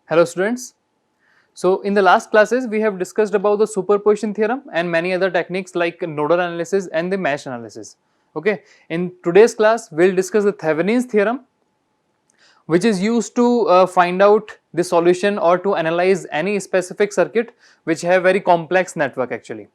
Hello students. So in the last classes we have discussed about the superposition theorem and many other techniques like nodal analysis and the mesh analysis. Okay. In today's class we'll discuss the Thevenin's theorem which is used to find out the solution or to analyze any specific circuit which have very complex network actually.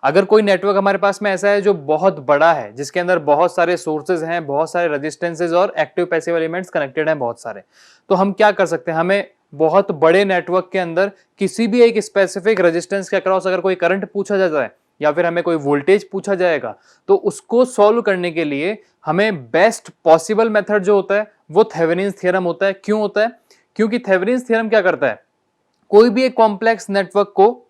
अगर कोई network हमारे पास में ऐसा है जो बहुत बड़ा है, जिसके अंदर बहुत सारे सोर्सेज हैं, बहुत सारे रेजिस्टेंसेज और एक्टिव पैसिव एलिमेंट्स कनेक्टेड हैं बहुत सारे, तो हम क्या कर सकते हैं, हमें बहुत बड़े नेटवर्क के अंदर किसी भी एक स्पेसिफिक रेजिस्टेंस के अक्रॉस अगर कोई करंट पूछा जाता है या फिर हमें कोई वोल्टेज पूछा जाएगा, तो उसको सॉल्व करने के लिए हमें बेस्ट पॉसिबल मेथड जो होता है वो थेवेनिन्स थ्योरम होता है। क्यों होता है? क्योंकि थेवेनिन्स थ्योरम क्या करता है, कोई भी एक कॉम्प्लेक्स नेटवर्क को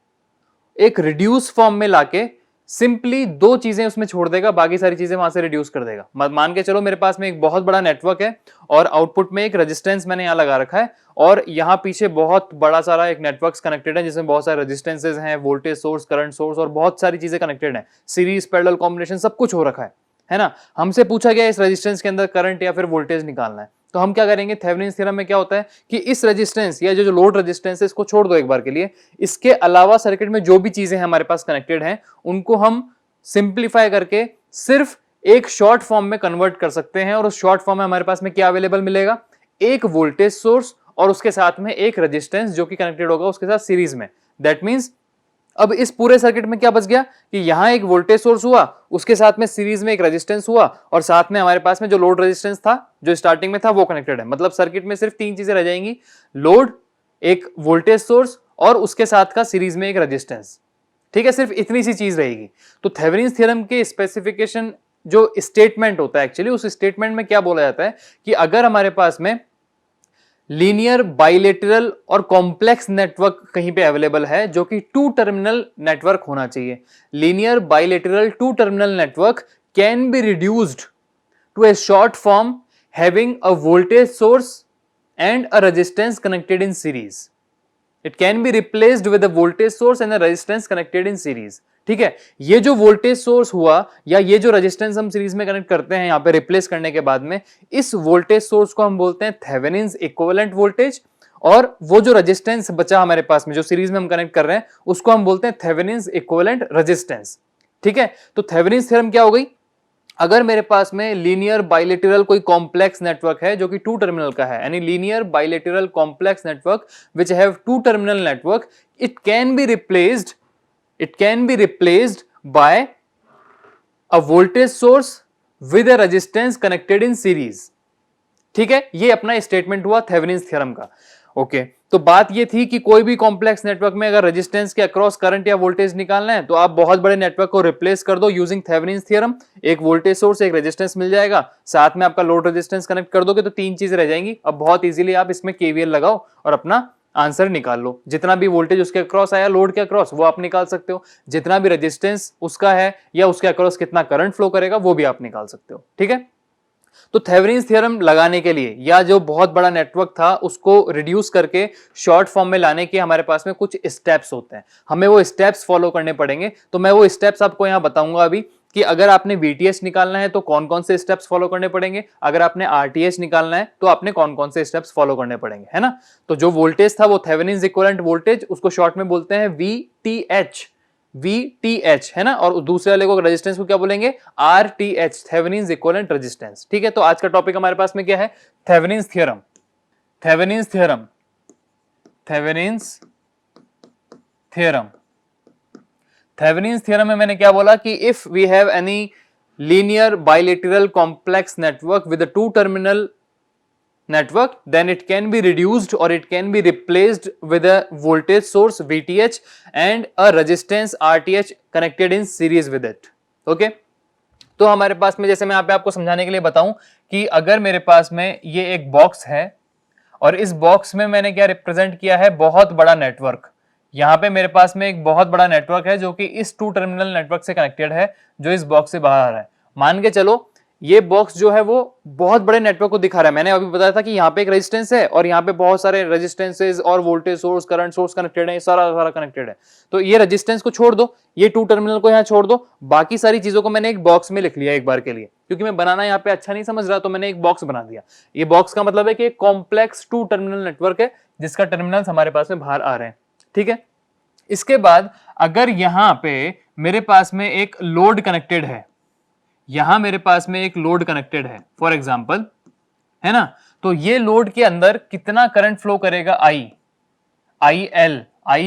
एक रिड्यूस फॉर्म में लाके सिंपली दो चीजें उसमें छोड़ देगा, बाकी सारी चीजें वहां से रिड्यूस कर देगा। मान के चलो मेरे पास में एक बहुत बड़ा नेटवर्क है और आउटपुट में एक रेजिस्टेंस मैंने यहां लगा रखा है और यहां पीछे बहुत बड़ा सारा एक नेटवर्क कनेक्टेड है जिसमें बहुत सारे रेजिस्टेंसेज हैं, वोल्टेज सोर्स, करंट सोर्स और बहुत सारी चीजें कनेक्टेड है, सीरीज पैरेलल कॉम्बिनेशन सब कुछ हो रखा है ना। हमसे पूछा गया इस रेजिस्टेंस के अंदर करंट या फिर वोल्टेज निकालना है, तो हम क्या करेंगे, थेवेनिन्स थ्योरम में क्या होता है कि इस रेजिस्टेंस या जो लोड रेजिस्टेंस है इसको छोड़ दो एक बार के लिए, इसके अलावा सर्किट में जो भी चीजें हमारे पास कनेक्टेड हैं उनको हम सिंप्लीफाई करके सिर्फ एक शॉर्ट फॉर्म में कन्वर्ट कर सकते हैं। और उस शॉर्ट फॉर्म में हमारे पास में क्या अवेलेबल मिलेगा, एक वोल्टेज सोर्स और उसके साथ में एक रेजिस्टेंस जो कि कनेक्टेड होगा उसके साथ सीरीज में। दैट मींस अब इस पूरे सर्किट में क्या बच गया कि यहां एक वोल्टेज सोर्स हुआ, उसके साथ में सीरीज में एक रेजिस्टेंस हुआ और साथ में हमारे पास में जो लोड रेजिस्टेंस था जो स्टार्टिंग में था वो कनेक्टेड है। मतलब सर्किट में सिर्फ तीन चीजें रह जाएंगी, लोड, एक वोल्टेज सोर्स और उसके साथ का सीरीज में एक रेजिस्टेंस। ठीक है, सिर्फ इतनी सी चीज रहेगी। तो थेवेनिन्स थ्योरम के स्पेसिफिकेशन जो स्टेटमेंट होता है एक्चुअली, उस स्टेटमेंट में क्या बोला जाता है कि अगर हमारे पास में लीनियर, बाइलेटरल और कॉम्प्लेक्स नेटवर्क कहीं पे अवेलेबल है जो कि टू टर्मिनल नेटवर्क होना चाहिए, linear bilateral two terminal network can be reduced to a short form having a voltage source and a resistance connected in series. It can be replaced with a voltage source and a resistance connected in series। ठीक है, ये जो voltage source हुआ या ये जो resistance हम series में कनेक्ट करते हैं यहां पे रिप्लेस करने के बाद में, इस वोल्टेज सोर्स को हम बोलते हैं थेवेनिन्स इक्विवेलेंट वोल्टेज और वो जो रेजिस्टेंस बचा हमारे पास में जो सीरीज में हम कनेक्ट कर रहे हैं उसको हम बोलते हैं थेवेनिन्स इक्विवेलेंट रेजिस्टेंस। ठीक है, तो थेवेनिन्स थ्योरम क्या हो गई, अगर मेरे पास में लीनियर बाइलेटरल कोई कॉम्प्लेक्स नेटवर्क है जो कि टू टर्मिनल का है, यानी linear bilateral complex network which have two terminal network, it can be replaced by a voltage source with a resistance connected in series. ठीक है, ये अपना स्टेटमेंट हुआ थेवेनिन्स थ्योरम का। ओके, तो बात ये थी कि कोई भी कॉम्प्लेक्स नेटवर्क में अगर रेजिस्टेंस के अक्रॉस करंट या वोल्टेज निकालना है तो आप बहुत बड़े नेटवर्क को रिप्लेस कर दो यूजिंग थेवेनिन्स थ्योरम, एक वोल्टेज सोर्स, एक रेजिस्टेंस मिल जाएगा, साथ में आपका लोड रेजिस्टेंस कनेक्ट कर दोगे तो तीन चीजें रह जाएंगी। अब बहुत इजीली आप इसमें केवीएल लगाओ और अपना आंसर निकाल लो। जितना भी वोल्टेज उसके अक्रॉस आया लोड के अक्रॉस वो आप निकाल सकते हो, जितना भी रेजिस्टेंस उसका है या उसके अक्रॉस कितना करंट फ्लो करेगा वो भी आप निकाल सकते हो। ठीक है, तो थेवेनिन्स थ्योरम लगाने के लिए या जो बहुत बड़ा नेटवर्क था उसको रिड्यूस करके शॉर्ट फॉर्म में लाने के हमारे पास में कुछ स्टेप्स होते हैं, हमें वो स्टेप्स फॉलो करने पड़ेंगे। तो मैं वो स्टेप्स आपको यहां बताऊंगा अभी कि अगर आपने वीटीएस निकालना है तो कौन कौन से स्टेप्स फॉलो करने पड़ेंगे, अगर आपने आरटीएस निकालना है तो आपने कौन कौन से स्टेप्स फॉलो करने पड़ेंगे, है ना। तो जो वोल्टेज था वो थेवेनिन्स इक्विवेलेंट वोल्टेज, उसको शॉर्ट में बोलते हैं VTH, है ना, और दूसरे वाले को रेजिस्टेंस को क्या बोलेंगे, RTH, थेवेनिन्स इक्विवेलेंट रेजिस्टेंस। ठीक है, तो आज का टॉपिक हमारे पास में क्या है, Thevenin's theorem. Thevenin's theorem Thevenin's theorem Thevenin's theorem में मैंने क्या बोला कि if we have any linear bilateral complex network with a two terminal network, then it can be reduced or it can be replaced with a voltage source VTH and a resistance RTH connected in series with it। okay? तो हमारे पास में, जैसे मैं यहाँ पे आपको समझाने के लिए बताऊं कि अगर मेरे पास में ये एक बॉक्स है और इस बॉक्स में मैंने क्या रिप्रेजेंट किया है, बहुत बड़ा नेटवर्क। यहाँ पे मेरे पास में एक बहुत बड़ा नेटवर्क है जो कि इस टू टर्मिनल नेटवर्क से कनेक्टेड है जो इस बॉक्स से बाहर है। मान के चलो ये बॉक्स जो है वो बहुत बड़े नेटवर्क को दिखा रहा है। मैंने अभी बताया था कि यहाँ पे एक रेजिस्टेंस है और यहाँ पे बहुत सारे रेजिस्टेंसेज और voltage source, current source connected है, सारा सारा कनेक्टेड है। तो ये रेजिस्टेंस को छोड़ दो, ये 2 टर्मिनल को यहाँ छोड़ दो, बाकी सारी चीजों को मैंने एक बॉक्स में लिख लिया एक बार के लिए, क्योंकि मैं बनाना यहाँ पे अच्छा नहीं समझ रहा, तो मैंने एक बॉक्स बना दिया। ये बॉक्स का मतलब है कि एक कॉम्प्लेक्स 2 टर्मिनल नेटवर्क है जिसका टर्मिनल्स हमारे पास में बाहर आ रहे हैं। ठीक है, इसके बाद अगर यहां पे मेरे पास में एक लोड कनेक्टेड है, यहां मेरे पास में एक लोड कनेक्टेड है फॉर एग्जांपल, है ना, तो ये लोड के अंदर कितना करंट फ्लो करेगा, आई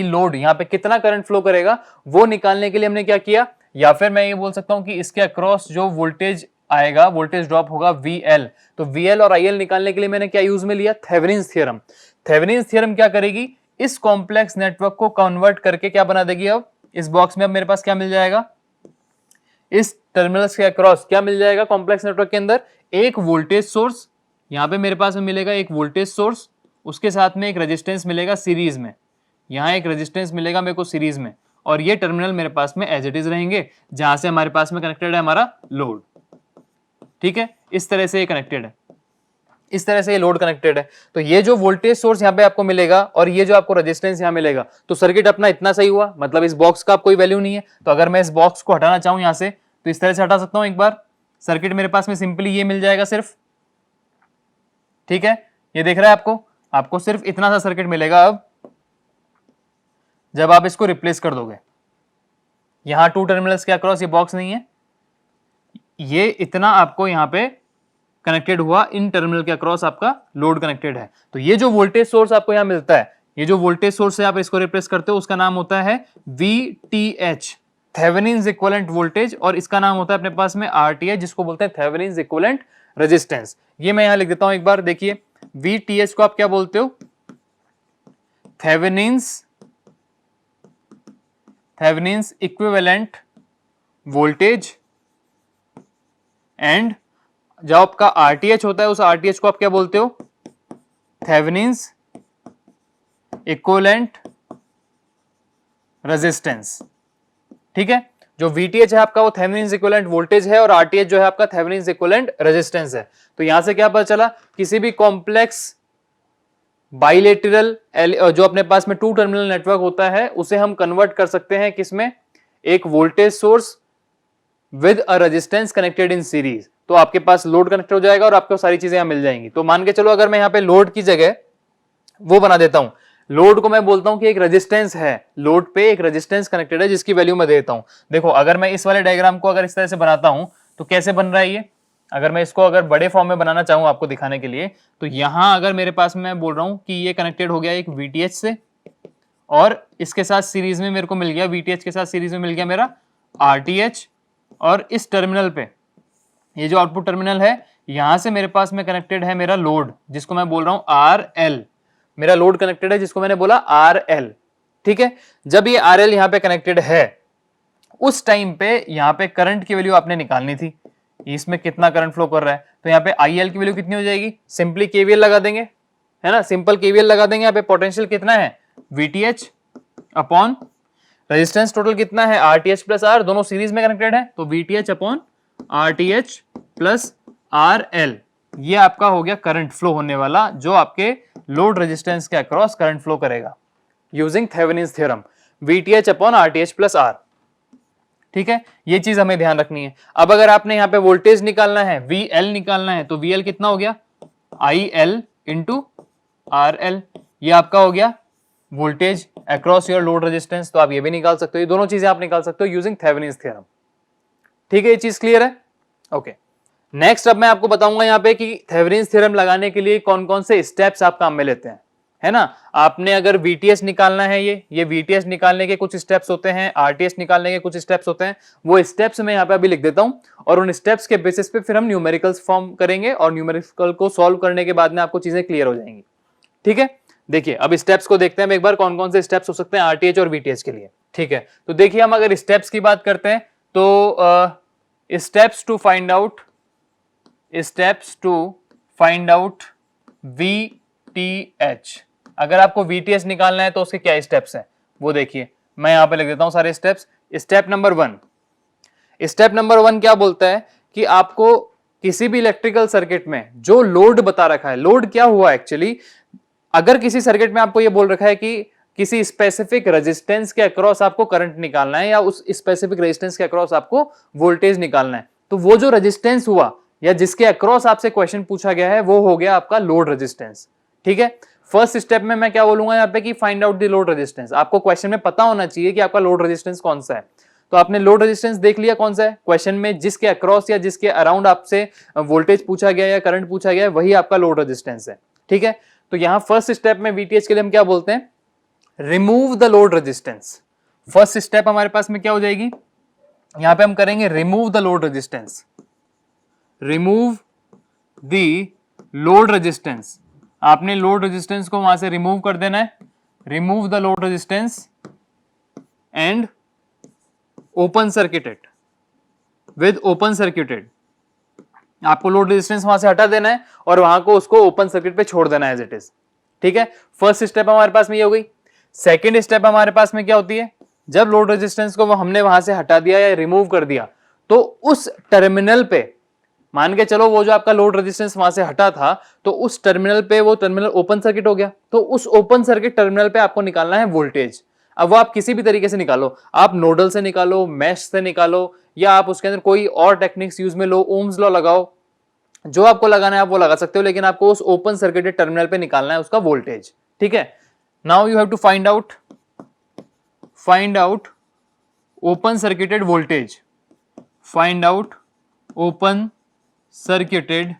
लोड, यहां पे कितना करंट फ्लो करेगा वो निकालने के लिए हमने क्या किया, या फिर मैं ये बोल सकता हूं कि इसके अक्रॉस जो वोल्टेज आएगा, वोल्टेज ड्रॉप होगा VL, तो VL और IL निकालने के लिए मैंने क्या यूज में लिया, थेवेनिन्स थ्योरम। थेवेनिन्स थ्योरम क्या करेगी, इस कॉम्प्लेक्स नेटवर्क को कन्वर्ट करके क्या बना देगी, अब इस बॉक्स में अब मेरे पास क्या मिल जाएगा, इस टर्मिनल्स के अक्रॉस क्या मिल जाएगा, कॉम्प्लेक्स नेटवर्क के अंदर एक वोल्टेज सोर्स, यहां पे मेरे पास में मिलेगा एक वोल्टेज सोर्स, उसके साथ में एक रेजिस्टेंस मिलेगा सीरीज में, यहां एक रेजिस्टेंस मिलेगा मेरे को सीरीज में, और ये टर्मिनल मेरे पास में एज इट इज रहेंगे जहां से हमारे पास में कनेक्टेड है हमारा लोड। ठीक है, इस तरह से ये कनेक्टेड है, इस तरह से ये लोड कनेक्टेड है। तो ये जो वोल्टेज सोर्स यहाँ पे आपको मिलेगा और ये जो आपको रेजिस्टेंस यहाँ मिलेगा, तो सर्किट अपना इतना सही हुआ, मतलब इस बॉक्स का कोई वैल्यू नहीं है। तो अगर मैं इस बॉक्स को हटाना चाहूं यहां से, तो इस तरह से हटा सकता हूं एक बार, सर्किट मेरे पास में सिंपली ये मिल जाएगा सिर्फ। ठीक है, ये देख रहा है आपको सिर्फ इतना सा सर्किट मिलेगा अब, जब आप इसको रिप्लेस कर दोगे। यहां 2 टर्मिनल्स के अक्रॉस ये बॉक्स नहीं है, ये इतना आपको यहां पे कनेक्टेड हुआ, इन टर्मिनल के अक्रॉस आपका लोड कनेक्टेड है। तो ये जो वोल्टेज सोर्स आपको यहां मिलता है, ये जो वोल्टेज सोर्स है आप इसको रिप्लेस करते हो, उसका नाम होता है VTH, थेवेनिन्स इक्विवेलेंट वोल्टेज, और इसका नाम होता है अपने पास में RTH, जिसको बोलते हैं थेवेनिन्स इक्विवेलेंट रेजिस्टेंस। ये मैं यहां लिख देता हूं एक बार, देखिए VTH को आप क्या बोलते हो, थेवेनिन्स इक्विवेलेंट वोल्टेज, एंड जो आपका RTH होता है उस RTH को आप क्या बोलते हो, थेवेनिन्स इक्विवेलेंट रेजिस्टेंस। ठीक है, जो VTH है आपका वो थेवेनिन्स इक्विवेलेंट वोल्टेज है, और RTH जो है आपका थेवेनिन्स इक्विवेलेंट रेजिस्टेंस है। तो यहां से क्या पता चला, किसी भी कॉम्प्लेक्स बाइलेटरल जो अपने पास में 2 टर्मिनल नेटवर्क होता है, उसे हम कन्वर्ट कर सकते हैं किसमें, एक voltage source with a resistance connected in series. तो आपके पास लोड कनेक्ट हो जाएगा और आपको सारी चीजें यहां मिल जाएंगी। तो मान के चलो अगर मैं यहां पे लोड की जगह वो बना देता हूं, लोड को मैं बोलता हूं कि एक रेजिस्टेंस है, लोड पे एक रेजिस्टेंस कनेक्टेड है जिसकी वैल्यू मैं देता हूं। देखो अगर मैं इस वाले डायग्राम को अगर इस तरह से बनाता हूं तो कैसे बन रहा है ये, अगर मैं इसको अगर बड़े फॉर्म में बनाना चाहूं आपको दिखाने के लिए, तो यहां अगर मेरे पास मैं बोल रहा हूं कि ये कनेक्टेड हो गया एक VTH से, और इसके साथ सीरीज में मेरे को मिल गया, VTH के साथ सीरीज में मिल गया मेरा RTH, और इस टर्मिनल पे ये जो आउटपुट टर्मिनल है यहां से मेरे पास में कनेक्टेड है मेरा लोड, जिसको मैं बोल रहा हूं RL, मेरा लोड कनेक्टेड है जिसको मैंने बोला RL। ठीक है, जब ये RL यहां पे कनेक्टेड है, उस टाइम पे यहां पे करंट की वैल्यू आपने निकालनी थी, इसमें कितना करंट फ्लो कर रहा है, तो यहाँ पे IL की वैल्यू कितनी हो जाएगी, सिंपली KVL लगा देंगे, है ना, सिंपल KVL लगा देंगे। यहाँ पे पोटेंशियल कितना है, VTH अपॉन रेजिस्टेंस टोटल कितना है, RTH प्लस R, दोनों सीरीज में कनेक्टेड है, तो VTH upon RTH plus RL, ये आपका हो गया करंट फ्लो होने वाला, जो आपके लोड रेजिस्टेंस के अक्रॉस करंट फ्लो करेगा using Thevenin's theorem, VTH upon RTH plus R। ठीक है, ये चीज हमें ध्यान रखनी है। अब अगर आपने यहाँ पे वोल्टेज निकालना है, VL निकालना है, तो VL कितना हो गया, IL इंटू RL, ये आपका हो गया voltage across your load resistance. तो आप ये भी निकाल सकते हो, ये दोनों चीजें आप निकाल सकते हो यूजिंग थेवेनिन्स थ्योरम। ठीक है, ये चीज क्लियर है, ओके। नेक्स्ट अब मैं आपको बताऊंगा यहाँ पे कि थेवेनिन्स थ्योरम लगाने के लिए कौन कौन से स्टेप्स आप काम में लेते हैं, है ना। आपने अगर VTH निकालना है, ये VTH निकालने के कुछ स्टेप्स होते हैं, RTH निकालने के कुछ स्टेप्स होते हैं, वो स्टेप्स मैं यहाँ पे अभी लिख देता हूं, और उन स्टेप्स के बेसिस पे फिर हम न्यूमेरिकल्स फॉर्म करेंगे, और न्यूमेरिकल को सॉल्व करने के बाद में आपको चीजें क्लियर हो जाएंगी। ठीक है, देखिए अब स्टेप्स को देखते हैं एक बार, कौन कौन से स्टेप्स हो सकते हैं RTH और VTH के लिए। ठीक है, तो देखिए हम अगर स्टेप्स की बात करते हैं तो steps to find out VTH, अगर आपको VTH निकालना है तो उसके क्या स्टेप्स हैं वो देखिए, मैं यहां पे लिख देता हूं सारे स्टेप्स। स्टेप नंबर 1 क्या बोलता है कि आपको किसी भी इलेक्ट्रिकल सर्किट में जो लोड बता रखा है, लोड क्या हुआ एक्चुअली, अगर किसी सर्किट में आपको ये बोल रखा है कि किसी स्पेसिफिक रेजिस्टेंस के अक्रॉस आपको करंट निकालना है या उस स्पेसिफिक रेजिस्टेंस के अक्रॉस आपको वोल्टेज निकालना है, तो वो जो रेजिस्टेंस हुआ या जिसके अक्रॉस आपसे क्वेश्चन पूछा गया है वो हो गया आपका लोड रेजिस्टेंस। ठीक है, फर्स्ट स्टेप में मैं क्या बोलूंगा यहाँ पे कि find out the load resistance. आपको क्वेश्चन में पता होना चाहिए कि आपका लोड रेजिस्टेंस कौन सा है। तो आपने लोड रेजिस्टेंस देख लिया कौन सा है क्वेश्चन में, जिसके अक्रॉस या जिसके अराउंड आपसे वोल्टेज पूछा गया या करंट पूछा गया है, वही आपका लोड रेजिस्टेंस है। ठीक है, तो यहां फर्स्ट स्टेप में वीटीएच के लिए हम क्या बोलते हैं, remove the load resistance. First step हमारे पास में क्या हो जाएगी, यहां पे हम करेंगे remove the load resistance. Remove the load resistance, आपने लोड रेजिस्टेंस को वहां से रिमूव कर देना है। Remove the load resistance and open circuited with open circuited, आपको लोड रेजिस्टेंस वहां से हटा देना है और वहां को उसको ओपन सर्किट पे छोड़ देना है एज इट इज। ठीक है, फर्स्ट स्टेप हमारे पास में ये हो गई। सेकंड स्टेप हमारे पास में क्या होती है, जब लोड रेजिस्टेंस को हमने वहां से हटा दिया या रिमूव कर दिया, तो उस टर्मिनल पे मान के चलो वो जो आपका लोड रेजिस्टेंस वहां से हटा था, तो उस टर्मिनल पे वो टर्मिनल ओपन सर्किट हो गया। तो उस ओपन सर्किट टर्मिनल पे आपको निकालना है वोल्टेज। अब वो आप किसी भी तरीके से निकालो, आप नोडल से निकालो, मैश से निकालो, या आप उसके अंदर कोई और टेक्निक्स यूज में लो, ओम्स लॉ लगाओ, जो आपको लगाना है आप वो लगा सकते हो, लेकिन आपको उस ओपन सर्किटेड टर्मिनल पे निकालना है उसका वोल्टेज। ठीक है, now you have to find out open circuited voltage, find out open circuited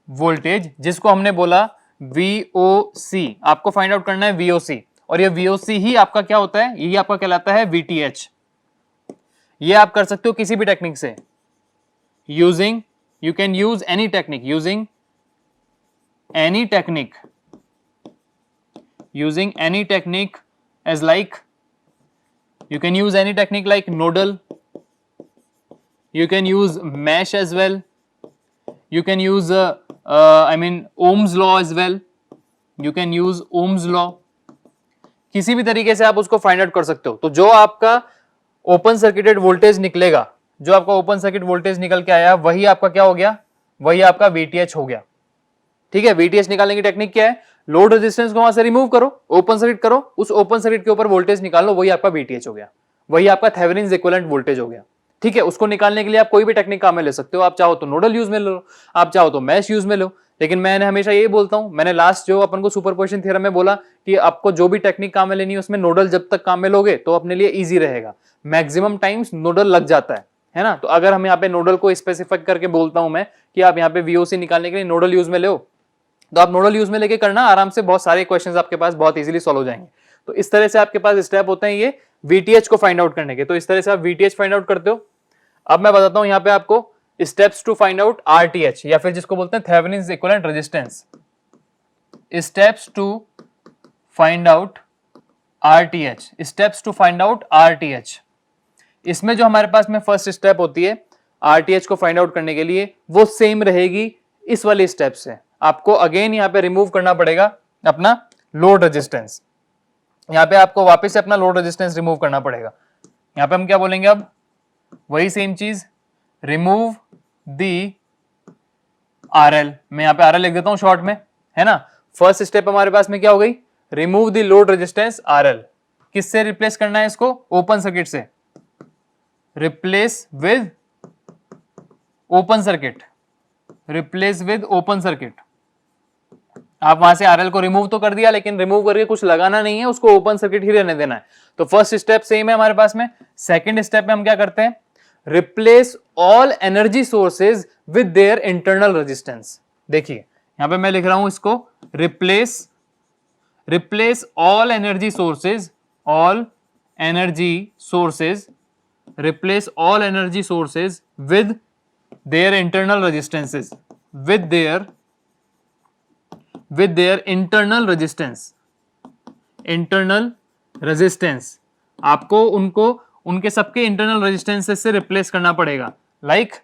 voltage, जिसको हमने बोला VOC। आपको फाइंड आउट करना है VOC, और ये VOC ही आपका क्या होता है, यही आपका कहलाता है VTH। ये आप कर सकते हो किसी भी टेक्निक से, using, you can use any technique, using any technique as like, you can use any technique like nodal, you can use mesh as well, you can use Ohm's law as well, you can use Ohm's law। किसी भी तरीके से आप उसको find out कर सकते हो। तो जो आपका ओपन सर्किटेड वोल्टेज निकलेगा, जो आपका ओपन सर्किट वोल्टेज निकल के आया, वही आपका क्या हो गया, वही आपका VTH हो गया। ठीक है, VTH निकालने की टेक्निक क्या है, लोड रेजिस्टेंस को वहां से रिमूव करो, ओपन सर्किट करो, उस ओपन सर्किट के ऊपर वोल्टेज निकालो, वही आपका VTH हो गया, वही आपका थेवेनिन्स इक्विवेलेंट वोल्टेज हो गया। ठीक है, उसको निकालने के लिए आप कोई भी टेक्निक काम में ले सकते हो, आप चाहो तो नोडल यूज में लो, आप चाहो तो मैश यूज में लो, लेकिन मैंने हमेशा यही बोलता हूं, मैंने लास्ट जो अपन को सुपरपोजिशन थ्योरम में बोला कि आपको जो भी टेक्निक काम में लेनी है उसमें नोडल जब तक काम में लोगे तो अपने लिए इजी रहेगा। मैक्सिमम टाइम्स नोडल लग जाता है ना। तो अगर हम यहाँ पे नोडल को स्पेसिफाई करके बोलता हूं मैं कि आप यहाँ पे VOC निकालने के लिए नोडल यूज में लो, तो आप नोडल यूज में लेके करना, आराम से बहुत सारे क्वेश्चंस आपके पास बहुत इजीली सॉल्व हो जाएंगे। तो इस तरह से आपके पास स्टेप होते हैं ये VTH को फाइंड आउट करने के। तो इस तरह से आप VTH फाइंड आउट करते हो। अब मैं बताता हूं यहाँ पे आपको steps to find out RTH, या फिर जिसको बोलते हैं Thevenin's equivalent resistance. Steps to find out RTH, steps to find out RTH। इसमें जो हमारे पास में फर्स्ट स्टेप होती है RTH को फाइंड आउट करने के लिए, वो सेम रहेगी इस वाले स्टेप से। आपको अगेन यहाँ पे रिमूव करना पड़ेगा अपना लोड रेजिस्टेंस, यहाँ पे आपको वापस से अपना लोड रेजिस्टेंस रिमूव करना पड़ेगा। यहाँ पे हम क्या बोलेंगे, अब वही सेम चीज, रिमूव दी RL। मैं यहाँ पे RL लिख देता हूं शॉर्ट में, है ना। फर्स्ट स्टेप हमारे पास में क्या हो गई, रिमूव दी लोड रेजिस्टेंस RL। किससे रिप्लेस करना है इसको, ओपन सर्किट से, replace with open circuit, replace with open circuit. आप वहां से RL को रिमूव तो कर दिया, लेकिन रिमूव करके कुछ लगाना नहीं है, उसको ओपन सर्किट ही रहने देना है। तो फर्स्ट स्टेप सेम है हमारे पास में। सेकंड स्टेप में हम क्या करते हैं, replace all energy sources with their internal resistance. देखिए यहां पे मैं लिख रहा हूं इसको, replace all energy sources, all energy sources, replace all energy sources with their internal resistances, with their internal resistance, internal resistance. आपको उनको उनके सबके इंटरनल रेजिस्टेंसेस से रिप्लेस करना पड़ेगा। लाइक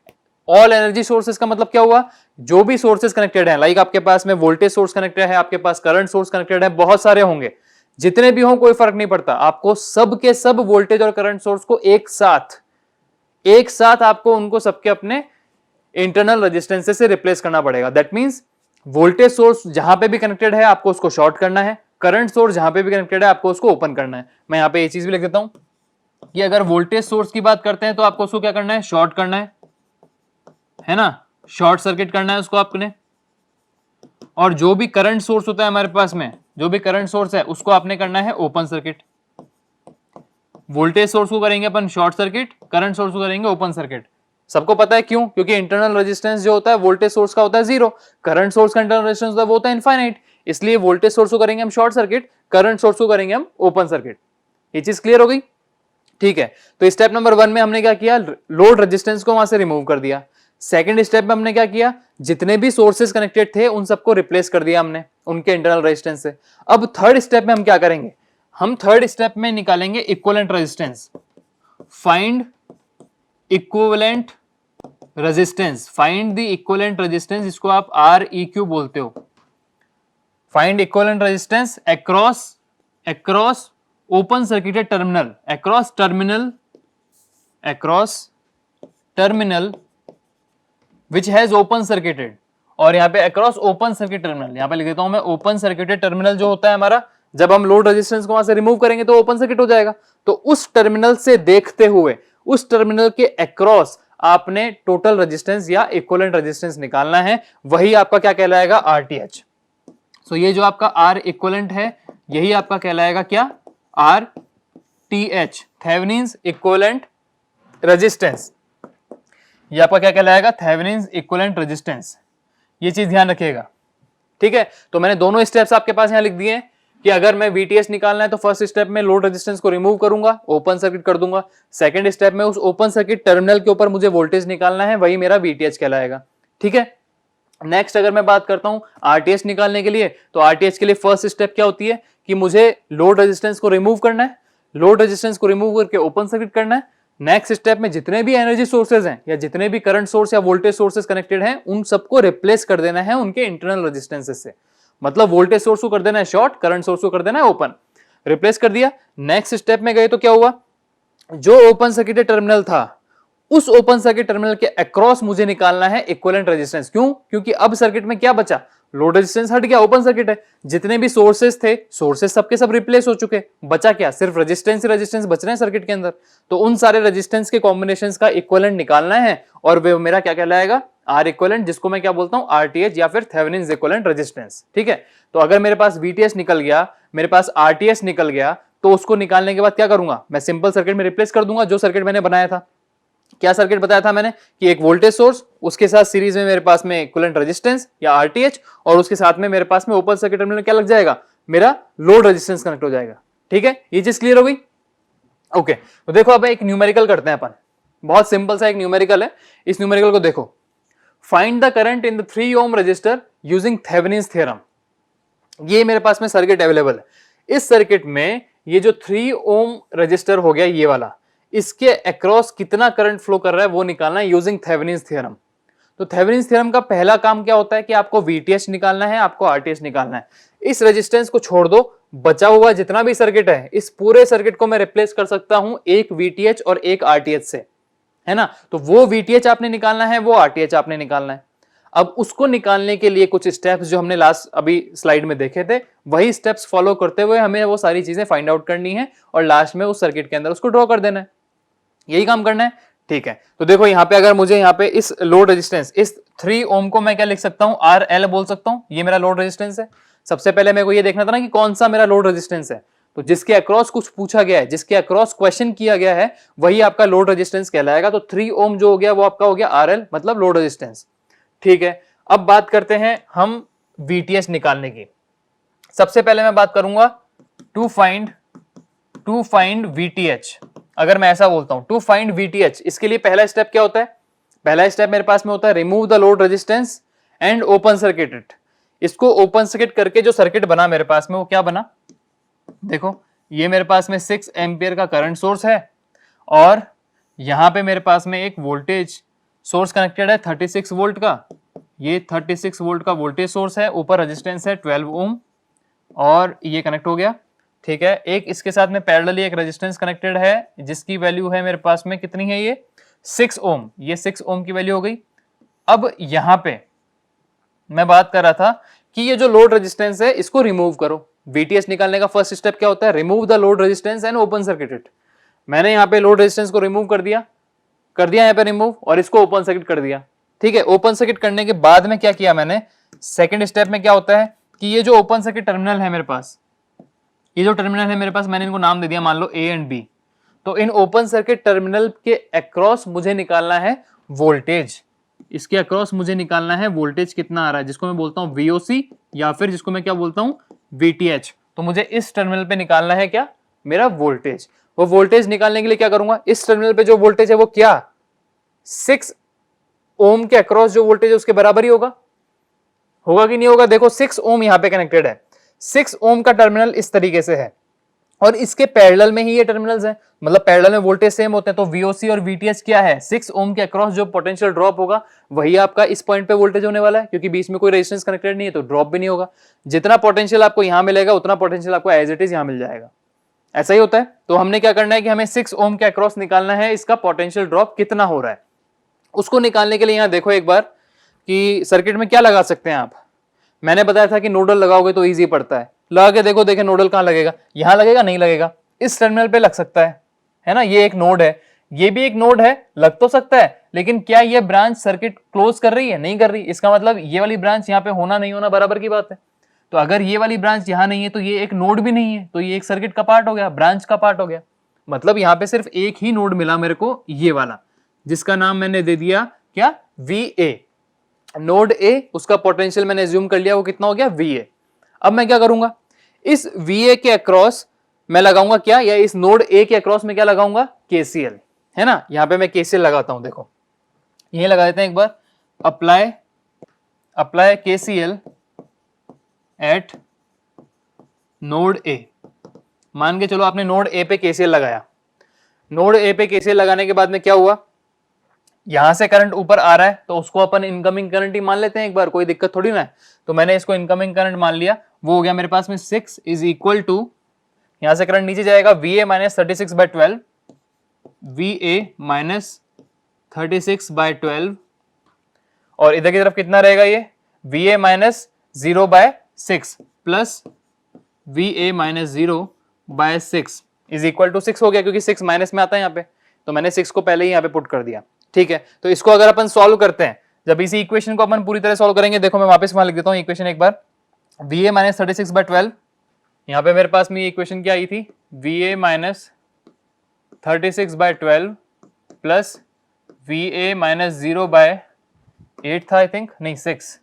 ऑल एनर्जी सोर्सेज का मतलब क्या हुआ, जो भी सोर्सेज कनेक्टेड है, लाइक आपके पास में वोल्टेज सोर्स कनेक्टेड है, आपके पास करंट सोर्स कनेक्टेड है, बहुत सारे होंगे, जितने भी हों कोई फर्क नहीं पड़ता। आपको सब के सब वोल्टेज और करंट सोर्स को एक साथ आपको उनको सबके अपने इंटरनल रेजिस्टेंसेस से रिप्लेस करना पड़ेगा। दैट मींस वोल्टेज सोर्स जहां पे भी कनेक्टेड है आपको उसको शॉर्ट करना है, करंट सोर्स जहां पे भी कनेक्टेड है आपको उसको ओपन करना है। मैं यहाँ पे ये चीज भी लिख देता हूं कि अगर वोल्टेज सोर्स की बात करते हैं तो आपको उसको क्या करना है, शॉर्ट करना है ना, शॉर्ट सर्किट करना है उसको आपने। और जो भी करंट सोर्स होता है हमारे पास में, जो भी करंट सोर्स है उसको आपने करना है ओपन सर्किट। वोल्टेज सोर्स को करेंगे अपन शॉर्ट सर्किट, करंट सोर्स को करेंगे ओपन सर्किट। सबको पता है क्यों, क्योंकि इंटरनल रेजिस्टेंस जो होता है वोल्टेज सोर्स का होता है 0, करंट सोर्स का इंटरनल रेजिस्टेंस होता है वो होता है इनफाइनाइट। इसलिए वोल्टेज सोर्स को करेंगे हम शॉर्ट सर्किट, करंट सोर्स को करेंगे हम ओपन सर्किट। ये चीज क्लियर हो गई? ठीक है, तो स्टेप नंबर 1 में हमने क्या किया, लोड रेजिस्टेंस को वहां से रिमूव कर दिया। सेकंड स्टेप में हमने क्या किया, जितने भी सोर्सेस कनेक्टेड थे उन सबको रिप्लेस कर दिया हमने उनके इंटरनल रेजिस्टेंस से। अब थर्ड स्टेप में हम क्या करेंगे, हम थर्ड स्टेप में निकालेंगे equivalent resistance. Find equivalent resistance, find the equivalent resistance, जिसको आप REQ बोलते हो। Find equivalent resistance across open circuited terminal, across terminal which has open circuited. और यहाँ पे अक्रॉस ओपन सर्किट टर्मिनल, यहाँ पे लिख देता हूं मैं, ओपन सर्किटेड टर्मिनल जो होता है हमारा, जब हम लोड रेजिस्टेंस को वहां से रिमूव करेंगे तो ओपन सर्किट हो जाएगा। तो उस टर्मिनल से देखते हुए उस टर्मिनल के अक्रॉस आपने टोटल रेजिस्टेंस या इक्विवेलेंट रेजिस्टेंस निकालना है, वही आपका क्या कहलाएगा, RTH। सो ये जो आपका R इक्विवेलेंट है यही आपका कहलाएगा क्या, RTH, थेवेनिन्स इक्विवेलेंट रेजिस्टेंस। ये आपका क्या कहलाएगा, थेवेनिन्स इक्विवेलेंट रेजिस्टेंस। ये चीज ध्यान रखिएगा, ठीक है। तो मैंने दोनों स्टेप्स आपके पास यहां लिख दिए हैं कि अगर मैं VTH निकालना है तो फर्स्ट स्टेप में लोड रेजिस्टेंस को रिमूव करूंगा, ओपन सर्किट कर दूंगा। सेकंड स्टेप में उस ओपन सर्किट टर्मिनल के ऊपर मुझे वोल्टेज निकालना है, वही मेरा VTH कहलाएगा, ठीक है। नेक्स्ट अगर मैं बात करता हूं RTH निकालने के लिए, तो RTH के लिए फर्स्ट स्टेप क्या होती है कि मुझे लोड रेजिस्टेंस को रिमूव करना है, लोड रेजिस्टेंस को रिमूव करके ओपन सर्किट करना है। नेक्स्ट स्टेप में जितने भी एनर्जी सोर्सेज हैं या जितने भी करंट सोर्स या वोल्टेज सोर्सेज कनेक्टेड हैं उन सबको रिप्लेस कर देना है उनके इंटरनल रेजिस्टेंसेस से। मतलब वोल्टेज सोर्स को कर देना है शॉर्ट, करंट सोर्स को कर देना है ओपन, रिप्लेस कर दिया। नेक्स्ट स्टेप में गए तो क्या हुआ, जो ओपन सर्किटेड टर्मिनल था उस ओपन सर्किट टर्मिनल के अक्रॉस मुझे निकालना है इक्विवेलेंट रेजिस्टेंस। क्यों, क्योंकि अब सर्किट में क्या बचा, लोड रेजिस्टेंस हट गया, ओपन सर्किट है, जितने भी सोर्सेस थे सोर्सेस सबके सब रिप्लेस हो चुके, बचा क्या, सिर्फ रेजिस्टेंस ही रेजिस्टेंस बच रहे हैं सर्किट के अंदर। तो उन सारे रेजिस्टेंस के कॉम्बिनेशंस का इक्विवेलेंट निकालना है और वे मेरा क्या कहलाएगा, R इक्विवेलेंट, जिसको मैं क्या बोलता हूं, RTH या फिर थेवेनिन्स इक्विवेलेंट रेजिस्टेंस, ठीक है। तो अगर मेरे पास VTH निकल गया, मेरे पास RTH निकल गया, तो उसको निकालने के बाद क्या करूंगा, मैं सिंपल सर्किट में रिप्लेस कर दूंगा जो सर्किट मैंने बनाया था। क्या सर्किट बताया था मैंने कि एक वोल्टेज सोर्स, उसके साथ सीरीज में मेरे पास में इक्विवेलेंट रेजिस्टेंस या RTH, और उसके साथ में मेरे पास में ओपन सर्किट टर्मिनल क्या लग जाएगा, मेरा लोड रेजिस्टेंस कनेक्ट हो जाएगा, ठीक है। ये चीज क्लियर हो गई? ओके, तो देखो अब एक न्यूमेरिकल करते हैं अपन, बहुत सिंपल सा एक न्यूमेरिकल है। इस न्यूमेरिकल को देखो, find the current in the 3 ohm resistor using Thevenin's theorem. ये मेरे पास में सर्किट अवेलेबल है। इस सर्किट में ये जो 3 ओम रजिस्टर हो गया ये वाला, इसके अक्रॉस कितना करंट फ्लो कर रहा है वो निकालना है यूजिंग थेवेनिन्स थ्योरम। तो थेवेनिन्स थ्योरम का पहला काम क्या होता है कि आपको VTH निकालना है, आपको RTH निकालना है। इस रेजिस्टेंस को छोड़ दो, बचा हुआ जितना भी सर्किट है इस पूरे सर्किट को मैं रिप्लेस कर सकता हूं एक VTH और एक RTH से, है ना। तो वो VTH आपने निकालना है, वो RTH आपने निकालना है। अब उसको निकालने के लिए कुछ स्टेप्स जो हमने लास्ट अभी स्लाइड में देखे थे वही स्टेप्स फॉलो करते हुए हमें वो सारी चीजें फाइंड आउट करनी है और लास्ट में उस सर्किट के अंदर उसको ड्रॉ कर देना है, यही काम करना है, ठीक है। तो देखो यहाँ पे अगर मुझे यहाँ पे इस लोड रेजिस्टेंस, इस 3 ओम को मैं क्या लिख सकता हूँ, RL बोल सकता हूँ, ये मेरा लोड रेजिस्टेंस है। सबसे पहले मेरे को ये देखना था ना कि कौन सा मेरा लोड रेजिस्टेंस है, तो जिसके अक्रॉस कुछ पूछा गया है, जिसके अक्रॉस क्वेश्चन किया गया है वही आपका लोड रेजिस्टेंस कहलाएगा। तो 3 ओम जो हो गया वो आपका हो गया RL, मतलब लोड रेजिस्टेंस, ठीक है। अब बात करते हैं हम VTH निकालने की। सबसे पहले मैं बात करूंगा टू फाइंड VTH। अगर मैं ऐसा बोलता हूं टू फाइंड VTH, इसके लिए पहला स्टेप क्या होता है, पहला स्टेप मेरे पास में होता है remove the load resistance and open circuit it. इसको ओपन सर्किट करके जो सर्किट बना मेरे पास में वो क्या बना, देखो ये मेरे पास में 6 एम्पियर का करंट सोर्स है और यहां पे मेरे पास में एक वोल्टेज सोर्स कनेक्टेड है 36 वोल्ट का। ये 36 वोल्ट का वोल्टेज सोर्स है, ऊपर रेजिस्टेंस है 12 ओम और ये कनेक्ट हो गया, ठीक है। एक इसके साथ में पैरेलली एक रेजिस्टेंस कनेक्टेड है जिसकी वैल्यू है मेरे पास में कितनी है, ये 6 ओम, ये 6 ओम की वैल्यू हो गई। अब यहां पे मैं बात कर रहा था कि ये जो लोड रेजिस्टेंस है इसको रिमूव करो। VTH निकालने का फर्स्ट स्टेप क्या होता है? Remove the load resistance and open circuit it. मैंने यहाँ पे लोड रेजिस्टेंस को रिमूव कर दिया यहाँ पे रिमूव, और इसको ओपन सर्किट कर दिया। ठीक है, ओपन सर्किट करने के बाद में क्या किया मैंने, सेकंड स्टेप में क्या होता है कि ये जो ओपन सर्किट टर्मिनल है मेरे पास, ये जो टर्मिनल है मेरे पास, मैंने इनको नाम दे दिया मान लो A एंड B। तो इन ओपन सर्किट टर्मिनल के अक्रॉस मुझे निकालना है वोल्टेज। इसके अक्रॉस मुझे निकालना है वोल्टेज कितना आ रहा है, जिसको मैं बोलता हूं VOC या फिर जिसको मैं क्या बोलता हूं VTH। तो मुझे इस टर्मिनल पे निकालना है क्या, मेरा वोल्टेज। वो वोल्टेज निकालने के लिए क्या करूंगा, इस टर्मिनल पे जो वोल्टेज है वो क्या 6 ओम के अक्रॉस जो वोल्टेज है उसके बराबर ही होगा कि नहीं होगा? देखो 6 ओम यहां पे कनेक्टेड है, 6 ओम का टर्मिनल इस तरीके से है और इसके पैरेलल में ही ये टर्मिनल्स हैं, मतलब पैरेलल में वोल्टेज सेम होते हैं। तो VOC और VTH क्या है, 6 ओम के अक्रॉस जो पोटेंशियल ड्रॉप होगा वही आपका इस पॉइंट पे वोल्टेज होने वाला है, क्योंकि बीच में कोई रेजिस्टेंस कनेक्टेड नहीं है तो ड्रॉप भी नहीं होगा। जितना पोटेंशियल आपको यहां मिलेगा उतना पोटेंशियल आपको एज इट इज यहां मिल जाएगा। ऐसा ही होता है। तो हमने क्या करना है कि हमें 6 ओम के अक्रॉस निकालना है इसका पोटेंशियल ड्रॉप कितना हो रहा है। उसको निकालने के लिए यहां देखो एक बार कि सर्किट में क्या लगा सकते हैं आप। मैंने बताया था कि नोडल लगाओगे तो ईजी पड़ता है, लगा के देखो, देखे नोडल कहां लगेगा, यहां लगेगा, नहीं लगेगा, इस टर्मिनल पे लग सकता है ना। ये एक नोड है, ये भी एक नोड है, लग तो सकता है, लेकिन क्या ये ब्रांच सर्किट क्लोज कर रही है? नहीं कर रही। इसका मतलब ये वाली ब्रांच यहाँ पे होना नहीं होना बराबर की बात है। तो अगर ये वाली ब्रांच यहाँ नहीं है तो ये एक नोड भी नहीं है, तो ये एक सर्किट का पार्ट हो गया, ब्रांच का पार्ट हो गया। मतलब यहाँ पे सिर्फ एक ही नोड मिला मेरे को, ये वाला, जिसका नाम मैंने दे दिया क्या, VA। नोड A, उसका पोटेंशियल मैंने एज्यूम कर लिया, वो कितना हो गया VA। अब मैं क्या करूंगा, इस VA के अक्रॉस मैं लगाऊंगा क्या, या इस नोड A के अक्रॉस में क्या लगाऊंगा, KCL, है ना। यहां पे मैं KCL लगाता हूं, देखो ये लगा देते हैं एक बार, apply KCL at node A। मान के चलो आपने नोड A पे KCL लगाया, नोड A पे KCL लगाने के बाद में क्या हुआ, यहां से करंट ऊपर आ रहा है तो उसको अपन इनकमिंग करंट ही मान लेते हैं एक बार, कोई दिक्कत थोड़ी ना है। तो मैंने इसको इनकमिंग करंट मान लिया, वो हो गया मेरे पास में 6 इज इक्वल टू, यहां से करंट नीचे जाएगा VA माइनस 36/12, VA माइनस 36/12, और इधर की तरफ कितना रहेगा, ये VA minus 0/6 plus VA minus 0/6 is equal to 6 हो गया, क्योंकि 6 माइनस में आता है यहाँ पे, तो मैंने 6 को पहले ही यहाँ पे पुट कर दिया। ठीक है, तो इसको अगर अपन सॉल्व करते हैं, जब इसी इक्वेशन को अपन पूरी तरह सॉल्व करेंगे, देखो मैं वापस वहां लिख देता हूं इक्वेशन एक बार, VA माइनस 36/12, यहां पे मेरे पास में ये इक्वेशन क्या आई थी, VA minus 36/12 plus VA minus 0/8 था आई थिंक, नहीं 6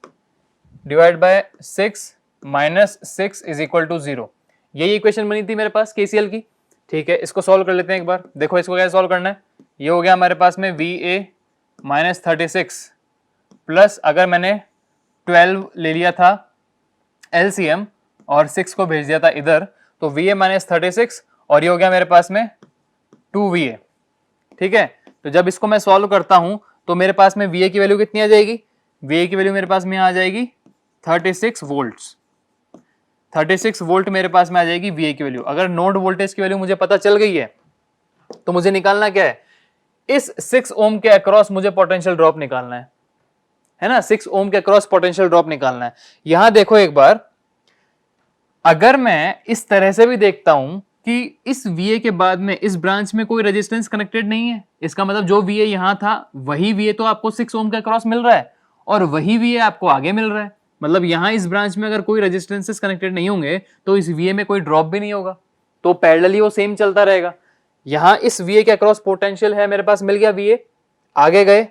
divide by 6 minus 6 is equal to 0। यही इक्वेशन बनी थी मेरे पास KCL की। ठीक है, इसको सॉल्व कर लेते हैं एक बार, देखो इसको कैसे सॉल्व करना है। ये हो गया हमारे पास में VA माइनस 36 प्लस, अगर मैंने 12 ले लिया था LCM और 6 को भेज दिया था इधर, तो VA माइनस 36 और ये हो गया मेरे पास में 2VA। ठीक है, तो जब इसको मैं सॉल्व करता हूं तो मेरे पास में VA की वैल्यू कितनी आ जाएगी, VA की वैल्यू मेरे पास में आ जाएगी 36 वोल्ट्स, 36 वोल्ट मेरे पास में आ जाएगी VA की वैल्यू। अगर नोड वोल्टेज की वैल्यू मुझे पता चल गई है तो मुझे निकालना क्या है, इस 6 ओम के अक्रॉस मुझे पोटेंशियल ड्रॉप निकालना है ना, 6 ओम के अक्रॉस पोटेंशियल ड्रॉप निकालना है। यहां देखो एक बार, अगर मैं इस तरह से भी देखता हूं कि इस VA के बाद में इस ब्रांच में कोई रेजिस्टेंस कनेक्टेड नहीं है, इसका मतलब जो VA यहां था वही VA तो आपको 6 ओम के अक्रॉस मिल रहा है और वही VA आपको आगे मिल रहा है। मतलब यहां इस ब्रांच में अगर कोई रेजिस्टेंसेस कनेक्टेड नहीं होंगे तो इस VA में कोई ड्रॉप भी नहीं होगा, तो पैरेलली वो सेम चलता रहेगा। यहां इस VA के अक्रॉस पोटेंशियल है मेरे पास, मिल गया VA, आगे गए,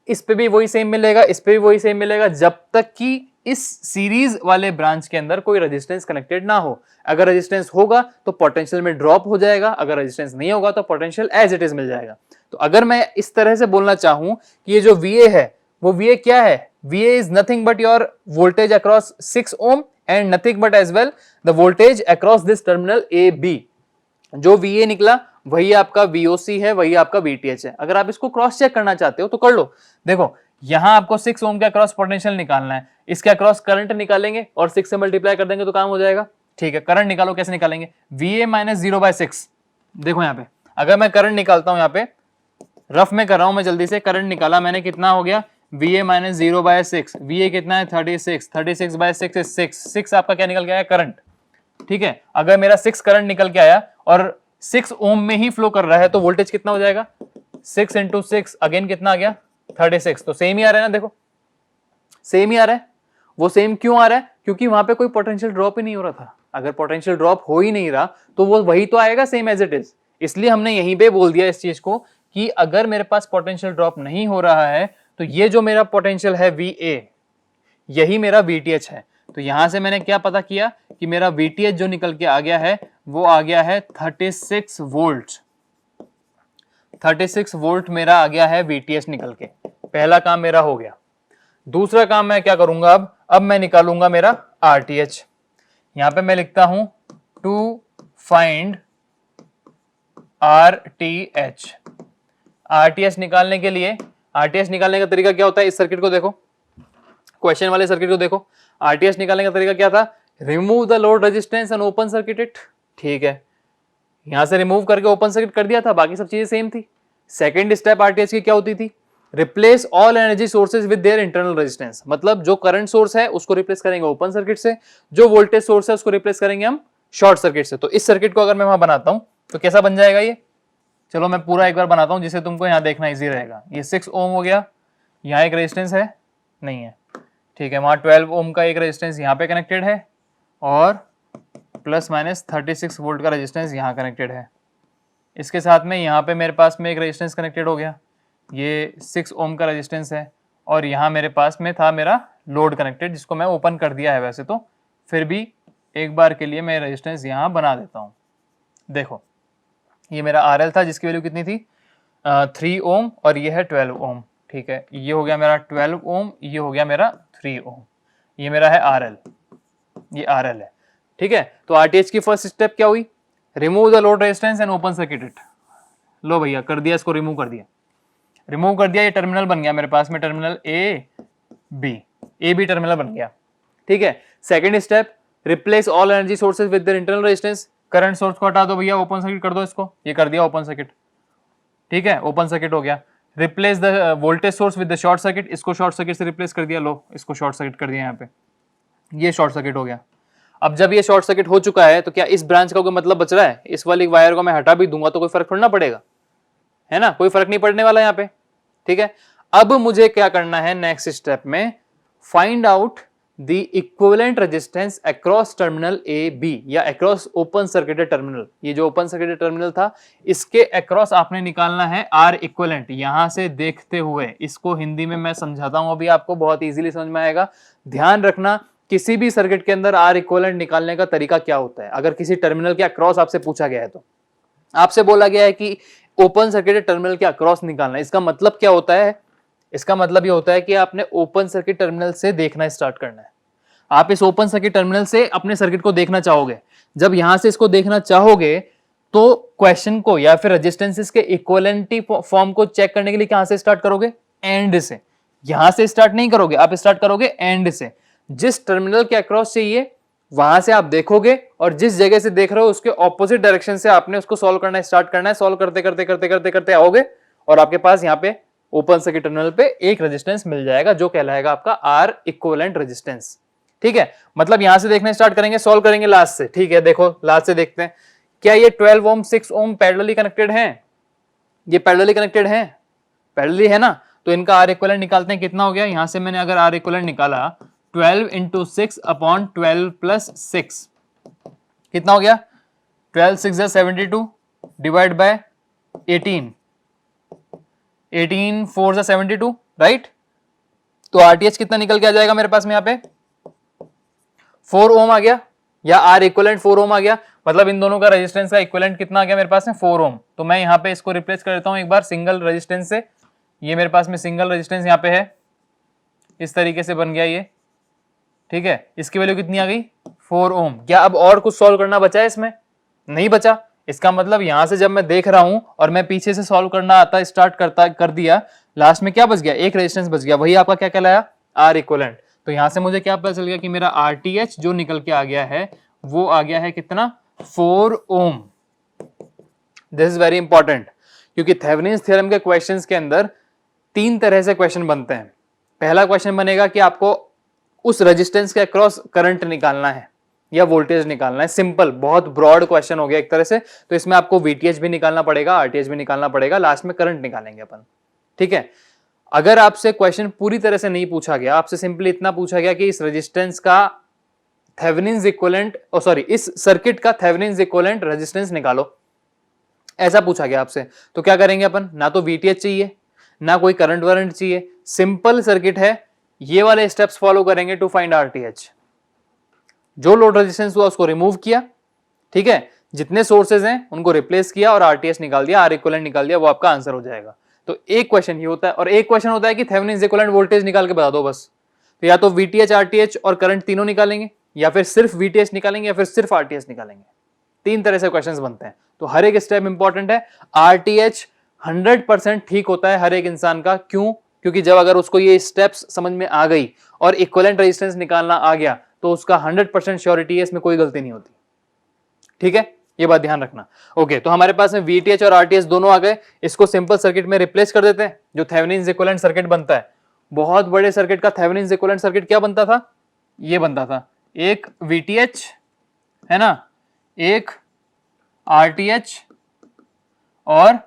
इस पे भी वही सेम मिलेगा, इस पे भी वही सेम मिलेगा, जब तक कि इस सीरीज वाले ब्रांच के अंदर कोई रेजिस्टेंस कनेक्टेड ना हो। अगर रेजिस्टेंस होगा तो पोटेंशियल में ड्रॉप हो जाएगा, अगर रेजिस्टेंस नहीं होगा तो पोटेंशियल एज इट इज मिल जाएगा। तो अगर मैं इस तरह से बोलना चाहूं कि ये जो VA है वो VA क्या है, VA is nothing but your voltage across 6 ohm and nothing but as well the voltage across this terminal AB। जो VA निकला वही आपका VOC है, वही आपका VTH है। अगर आप इसको क्रॉस चेक करना चाहते हो तो कर लो। देखो यहां आपको 6 ओम के अक्रॉस पोटेंशियल निकालना है, इसके अक्रॉस करंट निकालेंगे और 6 से मल्टीप्लाई कर देंगे तो काम हो जाएगा। ठीक है, करंट निकालो, कैसे निकालेंगे, VA माइनस 0/6। देखो यहाँ पे अगर मैं करंट निकालता हूं, यहाँ पे रफ में कर रहा हूं मैं, जल्दी से करंट निकाला मैंने, कितना हो गया, V A minus 0/6, V A कितना है 36, 36/6 is 6 आपका क्या निकल के आया करंट। ठीक है, अगर मेरा 6 करंट निकल के आया और 6 ओम में ही फ्लो कर रहा है तो वोल्टेज कितना हो जाएगा 6 इंटू 6 अगेन कितना आ गया 36। तो सेम ही आ रहा है ना, देखो सेम ही आ रहा है। वो सेम क्यों आ रहा है, क्योंकि वहां पे कोई पोटेंशियल ड्रॉप ही नहीं हो रहा था। अगर पोटेंशियल ड्रॉप हो ही नहीं रहा तो वो वही तो आएगा सेम एज इट इज। इसलिए हमने यहीं पे बोल दिया इस चीज को कि अगर मेरे पास पोटेंशियल ड्रॉप नहीं हो रहा है तो ये जो मेरा पोटेंशियल है VA यही मेरा VTH है। तो यहां से मैंने क्या पता किया कि मेरा VTH जो निकल के आ गया है वो आ गया है 36 वोल्ट। 36 वोल्ट मेरा आ गया है VTH निकल के। पहला काम मेरा हो गया। दूसरा काम मैं क्या करूंगा, अब मैं निकालूंगा मेरा RTH। यहां पे मैं लिखता हूं टू फाइंड RTH। RTH निकालने के लिए, RTH निकालने का तरीका क्या होता है, इस सर्किट को देखो, क्वेश्चन वाले सर्किट को देखो। RTH निकालने का तरीका क्या था, remove the load resistance and open circuit it. ठीक है, यहां से रिमूव करके ओपन सर्किट कर दिया था, बाकी सब चीजें सेम थी। सेकंड स्टेप RTH की क्या होती थी, replace all energy sources with their internal resistance. मतलब जो करंट सोर्स है उसको रिप्लेस करेंगे ओपन सर्किट से, जो वोल्टेज सोर्स है उसको रिप्लेस करेंगे हम शॉर्ट सर्किट से। तो इस सर्किट को अगर मैं वहां बनाता हूं तो कैसा बन जाएगा ये, चलो मैं पूरा एक बार बनाता हूं जिससे तुमको यहां देखना इजी रहेगा। ये 6 ओम हो गया, यहाँ एक रेजिस्टेंस है नहीं है, ठीक है, वहां 12 ओम का एक रेजिस्टेंस यहाँ पे कनेक्टेड है और प्लस माइनस 36 वोल्ट का रेजिस्टेंस यहाँ कनेक्टेड है। इसके साथ में यहाँ पे मेरे पास में एक रेजिस्टेंस कनेक्टेड हो गया, ये 6 ओम का रेजिस्टेंस है और यहाँ मेरे पास में था मेरा लोड कनेक्टेड जिसको मैं ओपन कर दिया है वैसे तो, फिर भी एक बार के लिए मैं रेजिस्टेंस यहाँ बना देता हूँ। देखो ये मेरा RL था जिसकी वैल्यू कितनी थी 3 ओम और ये है 12 ओम। ठीक है, ये हो गया मेरा 12 ओम, ये हो गया मेरा 3 ओम, ये मेरा है RL, ये RL है। ठीक है, तो RTH की फर्स्ट स्टेप क्या हुई, remove the load resistance and open circuit it. लो भैया कर दिया, इसको रिमूव कर दिया, रिमूव कर दिया, ये टर्मिनल बन गया मेरे पास में, टर्मिनल ए बी टर्मिनल बन गया। ठीक है, second step replace all energy sources with their internal resistance. Current source को हटा दो भैया, ओपन सर्किट कर दो इसको, ये कर दिया ओपन सर्किट। ठीक है, ओपन सर्किट हो गया। Replace the voltage source with the short circuit, इसको शॉर्ट सर्किट से रिप्लेस कर दिया, लो इसको शॉर्ट सर्किट कर दिया यहाँ पे, ये शॉर्ट सर्किट हो गया। अब जब ये शॉर्ट सर्किट हो चुका है तो क्या इस ब्रांच का कोई मतलब बच रहा है, इस वाली वायर को मैं हटा भी दूंगा तो कोई फर्क थोड़ा ना पड़ेगा, है ना, कोई फर्क नहीं पड़ने वाला यहाँ पे। ठीक है, अब मुझे क्या करना है नेक्स्ट स्टेप में, find out the equivalent resistance across terminal A B या अक्रॉस ओपन सर्किटेड टर्मिनल। ये जो ओपन सर्किटेड टर्मिनल था इसके अक्रॉस आपने निकालना है R इक्विवेलेंट। यहां से देखते हुए इसको हिंदी में मैं समझाता हूं, अभी आपको बहुत इजीली समझ में आएगा। ध्यान रखना किसी भी सर्किट के अंदर R इक्विवेलेंट निकालने का तरीका क्या होता है। अगर किसी टर्मिनल के अक्रॉस आपसे पूछा गया है तो आपसे बोला गया है कि ओपन सर्किटेड टर्मिनल के अक्रॉस निकालना है, इसका मतलब क्या होता है, इसका मतलब ये होता है कि आपने ओपन सर्किट टर्मिनल से देखना स्टार्ट करना है। आप इस ओपन सर्किट टर्मिनल से अपने सर्किट को देखना चाहोगे। जब यहां से इसको देखना चाहोगे तो क्वेश्चन को या फिर रेजिस्टेंसेस के इक्विवेलेंटी फॉर्म को चेक करने के लिए कहां से स्टार्ट करोगे, एंड से। यहां से स्टार्ट नहीं करोगे, आप स्टार्ट करोगे एंड से। जिस टर्मिनल के अक्रॉस चाहिए वहां से आप देखोगे और जिस जगह से देख रहे हो उसके ऑपोजिट डायरेक्शन से आपने उसको सॉल्व करना स्टार्ट करना है। सॉल्व करते करते करते करते करते आओगे और आपके पास यहाँ पे ओपन सर्किट टर्मिनल पे एक रेजिस्टेंस मिल जाएगा जो कहलाएगा आपका R इक्विवेलेंट रेजिस्टेंस। ठीक है, मतलब यहां से देखना स्टार्ट करेंगे, सॉल्व करेंगे लास्ट से। ठीक है, देखो लास्ट से देखते हैं, क्या ये 12 ओम 6 ओम पैरेलली कनेक्टेड हैं, ये पैरेलली कनेक्टेड हैं, पैरेलली है ना, तो इनका R इक्विवेलेंट निकालते हैं। कितना हो गया, यहां से मैंने अगर R इक्विवेलेंट निकाला 12 इंटू 6 अपॉन 12 प्लस 6 कितना हो गया, 12 6 72 डिवाइड बाय 18, 18 4 72, राइट। तो RTH कितना निकल के आ जाएगा मेरे पास में, यहाँ पे 4 ओम आ गया या R इक्विवेलेंट 4 ओम आ गया। मतलब इन दोनों का रेजिस्टेंस का इक्विवेलेंट कितना आ गया मेरे पास में, 4 ओम। तो मैं यहाँ पे इसको रिप्लेस कर देता हूं एक बार सिंगल रेजिस्टेंस से। ये मेरे पास में सिंगल रेजिस्टेंस यहाँ पे है, इस तरीके से बन गया ये। ठीक है, इसकी वैल्यू कितनी आ गई, 4 ओम। क्या अब और कुछ सॉल्व करना बचा है इसमें, नहीं बचा। इसका मतलब यहां से जब मैं देख रहा हूं और मैं पीछे से सॉल्व करना आता स्टार्ट कर दिया, लास्ट में क्या बच गया, एक रेजिस्टेंस बच गया, वही आपका क्या कहलाया, R इक्विवेलेंट। तो यहां से मुझे क्या पता चल गया कि मेरा RTH जो निकल के आ गया है वो आ गया है कितना, 4 ओम। दिस इज वेरी इंपॉर्टेंट क्योंकि थेवेनिन्स थ्योरम के क्वेश्चंस के अंदर 3 तरह से क्वेश्चन बनते हैं। पहला क्वेश्चन बनेगा कि आपको उस रेजिस्टेंस के अक्रॉस करंट निकालना है या वोल्टेज निकालना है। सिंपल, बहुत ब्रॉड क्वेश्चन हो गया एक तरह से। तो इसमें आपको वीटीएच भी निकालना पड़ेगा, आरटीएच भी निकालना पड़ेगा, लास्ट में करंट निकालेंगे अपन। ठीक है, अगर आपसे क्वेश्चन पूरी तरह से नहीं पूछा गया, आपसे सिंपली इतना पूछा गया कि इस रेजिस्टेंस का थेवेनिन्स इक्विवेलेंट, इस सर्किट का थेवेनिन्स इक्विवेलेंट रेजिस्टेंस निकालो, ऐसा पूछा गया आपसे, तो क्या करेंगे अपन? ना तो वीटीएच चाहिए, ना कोई करंट वारंट चाहिए, सिंपल सर्किट है, ये वाले स्टेप्स फॉलो करेंगे टू फाइंड आरटीएच। जो लोड रेजिस्टेंस हुआ उसको रिमूव किया, ठीक है, जितने सोर्सेज हैं उनको रिप्लेस किया और आरटीएच निकाल दिया, आर इक्विवेलेंट निकाल दिया, वो आपका आंसर हो जाएगा। तो एक क्वेश्चन ये होता है, और एक क्वेश्चन होता है कि थेवेनिन्स इक्विवेलेंट वोल्टेज निकाल के बता दो बस। तो या तो वीटीएच, आरटीएच और करंट तीनों निकालेंगे, या फिर सिर्फ वीटीएच निकालेंगे, या फिर सिर्फ आरटीएच निकालेंगे। तीन तरह से क्वेश्चंस बनते हैं, तो हर एक स्टेप इंपॉर्टेंट है। आरटीएच 100% ठीक होता है हर एक इंसान का। क्यों? क्योंकि जब अगर उसको ये स्टेप्स समझ में आ गई और इक्विवेलेंट रेजिस्टेंस निकालना आ गया, तो उसका 100% श्योरिटी है, इसमें कोई गलती नहीं होती। ठीक है, ये बात ध्यान रखना। ओके, तो हमारे पास में वीटीएच और आरटीएच दोनों आ गए। इसको सिंपल सर्किट में रिप्लेस कर देते हैं, जो थेवेनिन्स इक्विवेलेंट सर्किट बनता है। बहुत बड़े सर्किट का थेवेनिन्स इक्विवेलेंट सर्किट क्या बनता था? ये बनता था, एक वीटीएच है ना, एक आरटीएच, और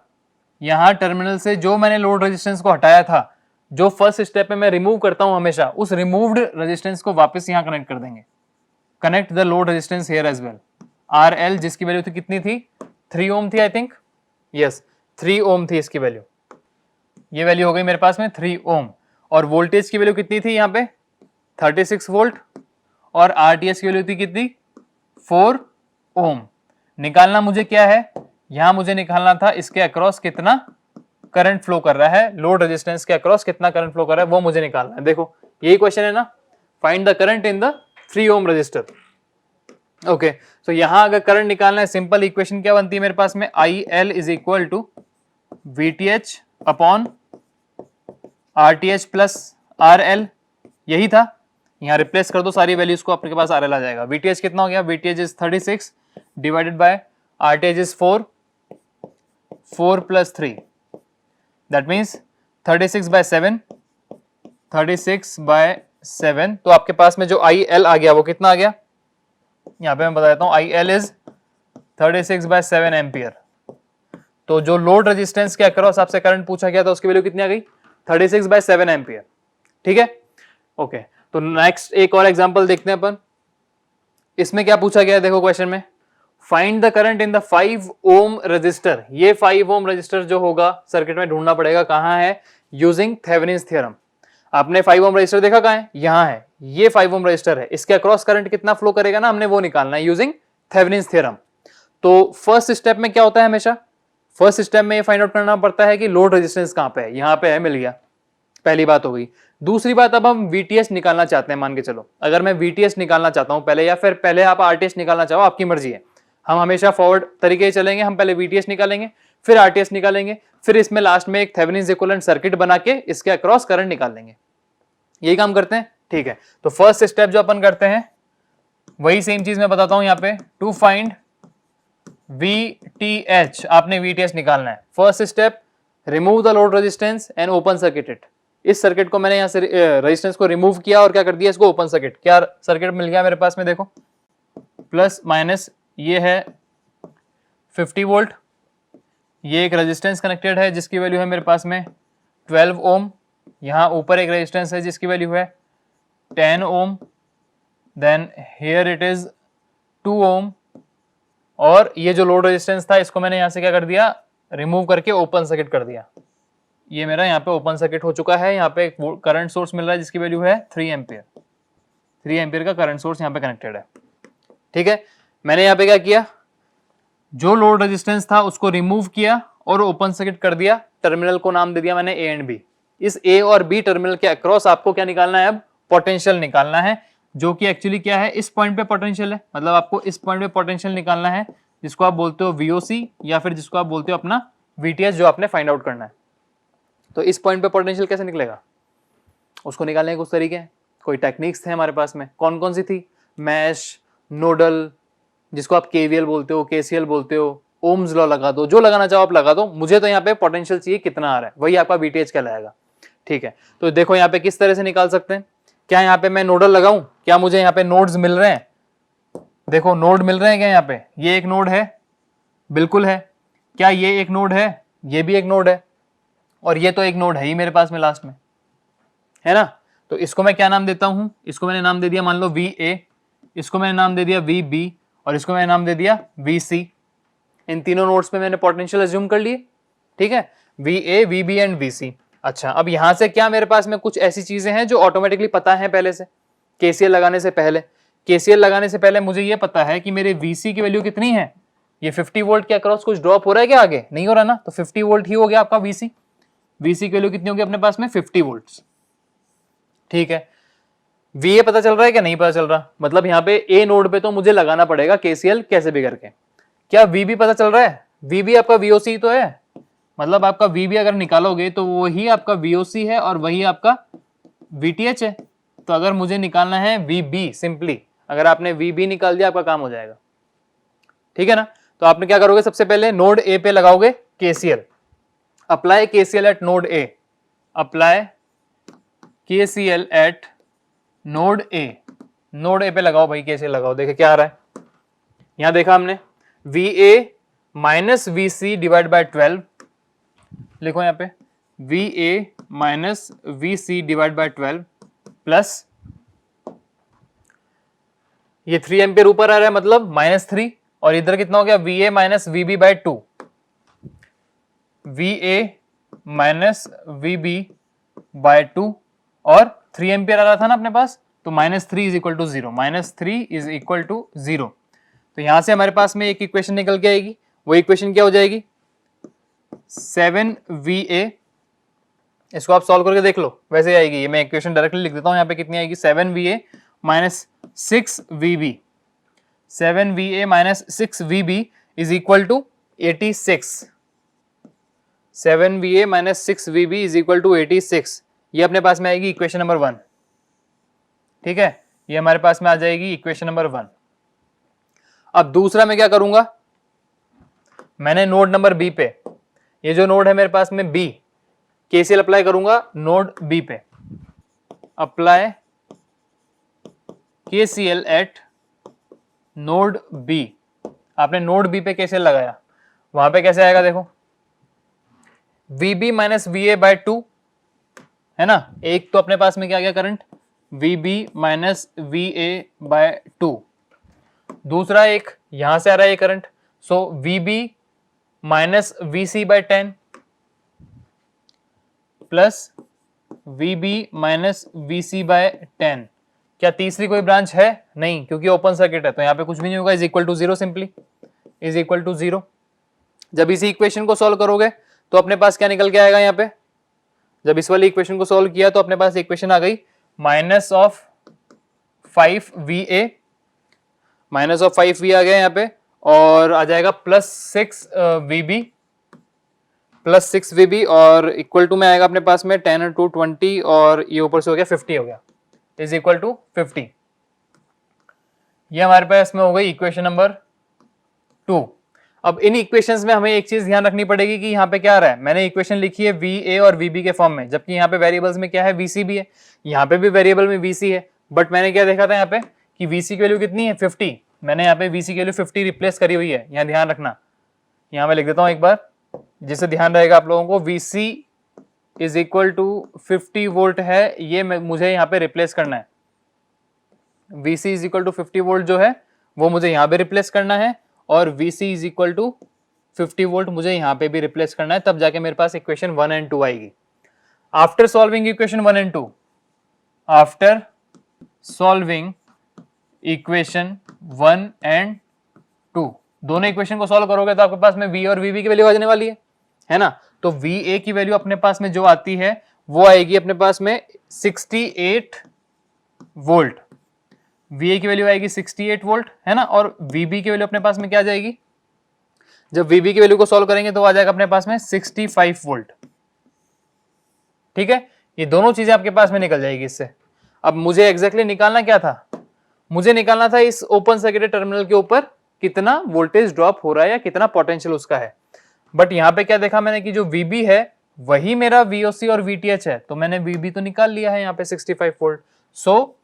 यहां टर्मिनल से जो मैंने लोड रेजिस्टेंस को हटाया था, जो फर्स्ट स्टेप में मैं रिमूव करता हूं हमेशा, उस रिमूव्ड रेजिस्टेंस को वापस यहां कनेक्ट कर देंगे। Connect the load resistance here as well. RL जिसकी वैल्यू थी कितनी थी? 3 ओम थी आई थिंक, यस 3 ओम थी इसकी वैल्यू। ये वैल्यू हो गई मेरे पास में 3 ओम। और वोल्टेज की वैल्यू कितनी थी यहाँ पे? 36 वोल्ट। और आरटीएच की वैल्यू थी कितनी? 4 ओम। निकालना मुझे क्या है? यहां मुझे निकालना था इसके अक्रॉस कितना करंट फ्लो कर रहा है, लोड रेजिस्टेंस के अक्रॉस कितना करंट फ्लो कर रहा है, वो मुझे निकालना है। देखो यही क्वेश्चन है ना, find the current in the 3 ohm resistor. Okay, तो यहां अगर करंट निकालना है, सिंपल इक्वेशन क्या बनती है मेरे पास में? I L is equal to VTH upon RTH plus R L. यही था, यहां रिप्लेस कर दो सारी वैल्यूज को, आपके पास आर एल आ जाएगा। वीटीएच कितना हो गया? VTH is 36 divided by RTH is 4 plus 3, that means 36 by 7, 36 by 7। तो आपके पास में जो आई एल आ गया वो कितना आ गया? यहां पे मैं बता देता हूं, I L is 36 by 7 ampere. तो जो लोड रेजिस्टेंस के अक्रॉस आपसे करंट पूछा गया था उसकी वैल्यू कितनी आ गई? 36 बाय 7 एम्पियर। ठीक है, ओके। तो नेक्स्ट एक और एग्जांपल देखते हैं अपन। इसमें क्या पूछा गया है देखो क्वेश्चन में, find the current in the 5 ohm resistor. ये 5 ओम रजिस्टर जो होगा सर्किट में ढूंढना पड़ेगा, कहां है? Using Thevenin's theorem. आपने 5 ओम रजिस्टर देखा कहां है? यहां है, ये 5 ओम रजिस्टर है, इसके अक्रॉस करंट कितना फ्लो करेगा ना, हमने वो निकालना है यूजिंग थेवेनिन्स थ्योरम। तो फर्स्ट स्टेप में क्या होता है हमेशा? फर्स्ट स्टेप में ये फाइंड आउट करना पड़ता है कि लोड रेजिस्टेंस कहां पे है। यहां पे है, मिल गया, पहली बात हो गई। दूसरी बात, अब हम वीटीएस निकालना चाहते हैं। मान के चलो अगर मैं वीटीएस निकालना चाहता हूं पहले, या फिर पहले आप आरटीएस निकालना चाहो, आपकी मर्जी है। हम हमेशा फॉरवर्ड तरीके से चलेंगे, हम पहले वीटीएस निकालेंगे, फिर आरटीएस निकालेंगे, फिर इसमें लास्ट में एक थेवेनिन्स इक्विवेलेंट सर्किट बना के इसके अक्रॉस करंट निकाल लेंगे। यही काम करते हैं, ठीक है। तो फर्स्ट स्टेप जो अपन करते हैं वही सेम चीज मैं बताता हूं यहाँ पे। टू फाइंड VTH, आपने VTH निकालना है। First step, remove the load resistance and open circuit it. इस सर्किट को मैंने यहां से रेजिस्टेंस को रिमूव किया और क्या कर दिया, इसको ओपन सर्किट। क्या सर्किट मिल गया मेरे पास में? देखो प्लस माइनस, ये है 50 वोल्ट, ये एक रेजिस्टेंस कनेक्टेड है जिसकी वैल्यू है मेरे पास में 12 ओम। यहां ऊपर एक रेजिस्टेंस है जिसकी वैल्यू है 10 ओम, देन हियर इट इज 2 ओम। और ये जो लोड रेजिस्टेंस था इसको मैंने यहां से क्या कर दिया, रिमूव करके ओपन सर्किट कर दिया। ये मेरा यहाँ पे ओपन सर्किट हो चुका है। यहाँ पे एक करंट सोर्स मिल रहा है जिसकी वैल्यू है 3 एम्पियर। 3 एम्पियर का करंट सोर्स यहाँ पे कनेक्टेड है, ठीक है। मैंने यहाँ पे क्या किया, जो लोड रेजिस्टेंस था उसको रिमूव किया और ओपन सर्किट कर दिया। टर्मिनल को नाम दे दिया मैंने ए एंड बी। इस ए और बी टर्मिनल के अक्रॉस आपको क्या निकालना है? अब पोटेंशियल निकालना है, जो कि एक्चुअली क्या है, इस पॉइंट पे पोटेंशियल है। मतलब आपको इस पॉइंट पे पोटेंशियल निकालना है, जिसको आप बोलते हो वीओसी, या फिर जिसको आप बोलते हो अपना वीटीएस, जो आपने फाइंड आउट करना है। तो इस पॉइंट पे पोटेंशियल कैसे निकलेगा, उसको निकालने के कुछ तरीके हैं, कोई टेक्निक्स थे हमारे पास में। कौन कौन सी थी? मैश, नोडल, जिसको आप केवीएल बोलते हो, केसीएल बोलते हो, ओम्स लॉ लगा दो, जो लगाना चाहो आप लगा दो। मुझे तो यहाँ पे पोटेंशियल चाहिए कितना आ रहा है, वही आपका वीटीएच कहलाएगा, ठीक है, तो देखो यहाँ पे किस तरह से निकाल सकते हैं। क्या यहाँ पे मैं नोडल लगाऊं, क्या मुझे यहाँ पे नोड्स मिल रहे हैं, देखो नोड मिल रहे हैं क्या यहाँ पे, ये एक नोड है, बिल्कुल है। क्या ये एक नोड है, ये भी एक नोड है, और ये तो एक नोड है ही मेरे पास में लास्ट में, है ना। तो इसको मैं क्या नाम देता हूं, इसको मैंने नाम दे दिया मान लो VA, इसको मैंने नाम दे दिया VB, और इसको मैंने नाम दे दिया VC। इन तीनों नोड्स पे मैंने पोटेंशियल अज्यूम कर लिए, ठीक है, VA, VB एंड VC। अच्छा, अब यहां से क्या मेरे पास में कुछ ऐसी चीजें हैं जो ऑटोमेटिकली पता है पहले से, KCL लगाने से पहले। KCL लगाने से पहले मुझे ये पता है कि मेरे VC की वैल्यू कितनी है, ये 50 वोल्ट के अक्रॉस कुछ ड्रॉप हो रहा है क्या, आगे नहीं हो रहा ना, तो 50 वोल्ट ही हो गया आपका VC। VC की वैल्यू कितनी होगी अपने पास में, 50 वोल्ट, ठीक है। VA पता चल रहा है क्या, नहीं पता चल रहा, मतलब यहाँ पे A नोड पे तो मुझे लगाना पड़ेगा KCL कैसे भी करके। क्या VB पता चल रहा है, VB आपका VOC तो है, मतलब आपका VB अगर निकालोगे तो वही आपका VOC है और वही आपका VTH है। तो अगर मुझे निकालना है VB, सिंपली अगर आपने VB निकाल दिया आपका काम हो जाएगा, ठीक है ना। तो आपने क्या करोगे, सबसे पहले नोड A पे लगाओगे KCL, apply KCL at node A, apply KCL at node A, node A पे लगाओ भाई, KCL लगाओ, देखे क्या आ रहा है। यहां देखा हमने VA minus VC divide by 12, लिखो यहाँ पे VA minus VC divide by 12 plus ये 3 एम्पियर ऊपर आ रहा है मतलब -3, और इधर कितना हो गया VA minus VB by 2, VA minus VB by 2, और 3 एम्पियर आ रहा था ना अपने पास, तो -3 is equal to 0, -3 is equal to 0। तो यहां से हमारे पास में एक इक्वेशन निकल के आएगी, वो इक्वेशन क्या हो जाएगी, 7VA, इसको आप सॉल्व करके देख लो, वैसे आएगी ये, मैं इक्वेशन डायरेक्टली लिख देता हूं यहाँ पे, कितनी आएगी 7VA minus 6VB, 7VA minus 6VB is equal to 86, 7VA minus 6VB is equal to 86, ये अपने पास में आएगी इक्वेशन नंबर 1, ठीक है, ये हमारे पास में आ जाएगी इक्वेशन नंबर 1। अब दूसरा मैं क्या करूंगा, मैंने नोड नंबर B पे, ये जो नोड है मेरे पास में B, KCL अप्लाई करूंगा नोड B पे, apply KCL at node B। आपने नोड B पे KCL लगाया, वहां पे कैसे आएगा देखो, VB माइनस VA बाय 2, है ना, एक तो अपने पास में क्या आ गया current, VB minus VA by 2, दूसरा एक यहां से आ रहा है ये current, so VB minus VC by 10 plus VB minus VC by 10। क्या तीसरी कोई ब्रांच है, नहीं, क्योंकि ओपन सर्किट है, तो यहाँ पे कुछ भी नहीं होगा, is equal to 0, simply is equal to 0। जब इसी इक्वेशन को सॉल्व करोगे तो अपने पास क्या निकल के आएगा, यहाँ पे जब इस वाली इक्वेशन को सॉल्व किया तो अपने पास इक्वेशन आ गई minus of 5VA, minus of 5V आ गया यहाँ पे, और आ जाएगा प्लस 6VB, प्लस 6VB, और इक्वल टू में आएगा अपने पास में 10 और 2 20, और ये ऊपर से हो गया 50 हो गया, इज इक्वल टू 50। ये हमारे पास में हो गई इक्वेशन नंबर 2। अब इन इक्वेशंस में हमें एक चीज ध्यान रखनी पड़ेगी कि यहाँ पे क्या आ रहा है, मैंने इक्वेशन लिखी है VA और VB के फॉर्म में, जबकि यहाँ पे वेरिएबल्स में क्या है, VC भी है, यहाँ पे भी वेरिएबल में VC है, बट मैंने क्या देखा था यहाँ पे कि VC की वैल्यू कितनी है 50, मैंने यहाँ पे VC की वैल्यू 50 रिप्लेस करी हुई है, यहाँ ध्यान रखना, यहाँ मैं लिख देता हूँ एक बार जिससे ध्यान रहेगा आप लोगों को, VC is equal to 50 volt है, ये मुझे यहाँ पे रिप्लेस करना है, VC is equal to 50 volt जो है वो मुझे यहाँ पे रिप्लेस करना है, और VC is equal to 50 volt मुझे यहाँ पे भी रिप्लेस करना है, तब जाके मेरे पास इक्वेशन 1 एंड 2 आएगी। After solving equation 1 and 2, after solving equation 1 and 2, दोनों इक्वेशन को सॉल्व करोगे तो आपके पास में V और VB की वैल्यू आ जाने वाली है ना। तो VA की वैल्यू अपने पास में जो आती है वो आएगी अपने पास में 68 वोल्ट, VA की वैल्यू आएगी 68 वोल्ट, है ना, और VB की वैल्यू अपने पास में क्या आ जाएगी, जब VB की वैल्यू को सॉल्व करेंगे तो आ जाएगा अपने पास में 65 वोल्ट, ठीक है, ये दोनों चीजें आपके पास में निकल जाएगी इससे। अब मुझे एग्जैक्टली निकालना क्या था, मुझे निकालना था इस ओपन सर्किटेड टर्मिनल के ऊपर कितना वोल्टेज ड्रॉप हो रहा है या कितना पोटेंशियल उसका है, बट यहाँ पे क्या देखा मैंने कि जो VB है वही मेरा VOC और VTH है, तो मैंने VB तो निकाल लिया है यहाँ पे 65 वोल्ट। सो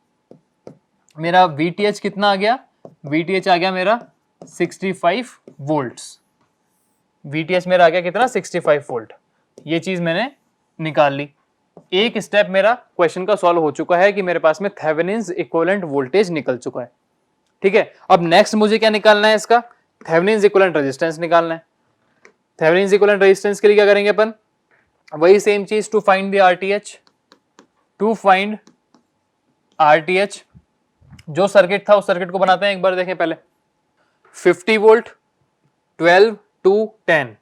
मेरा VTH कितना आ गया, VTH आ गया मेरा 65 वोल्ट्स। VTH मेरा आ गया कितना, 65 वोल्ट। ये चीज मैंने निकाल ली। एक स्टेप मेरा क्वेश्चन का सॉल्व हो चुका है कि मेरे पास में थेवेनिन्स इक्विवेलेंट वोल्टेज निकल चुका है। ठीक है, अब नेक्स्ट मुझे क्या निकालना है, इसका थेवेनिन्स इक्विवेलेंट रेजिस्टेंस निकालना है। थेवेनिन्स इक्विवेलेंट रेजिस्टेंस के लिए क्या करेंगे अपन, वही सेम चीज, to find the RTH। To find RTH, जो सर्किट था उस सर्किट को बनाते हैं एक बार, देखें पहले। 50 वोल्ट, 12 टू 10,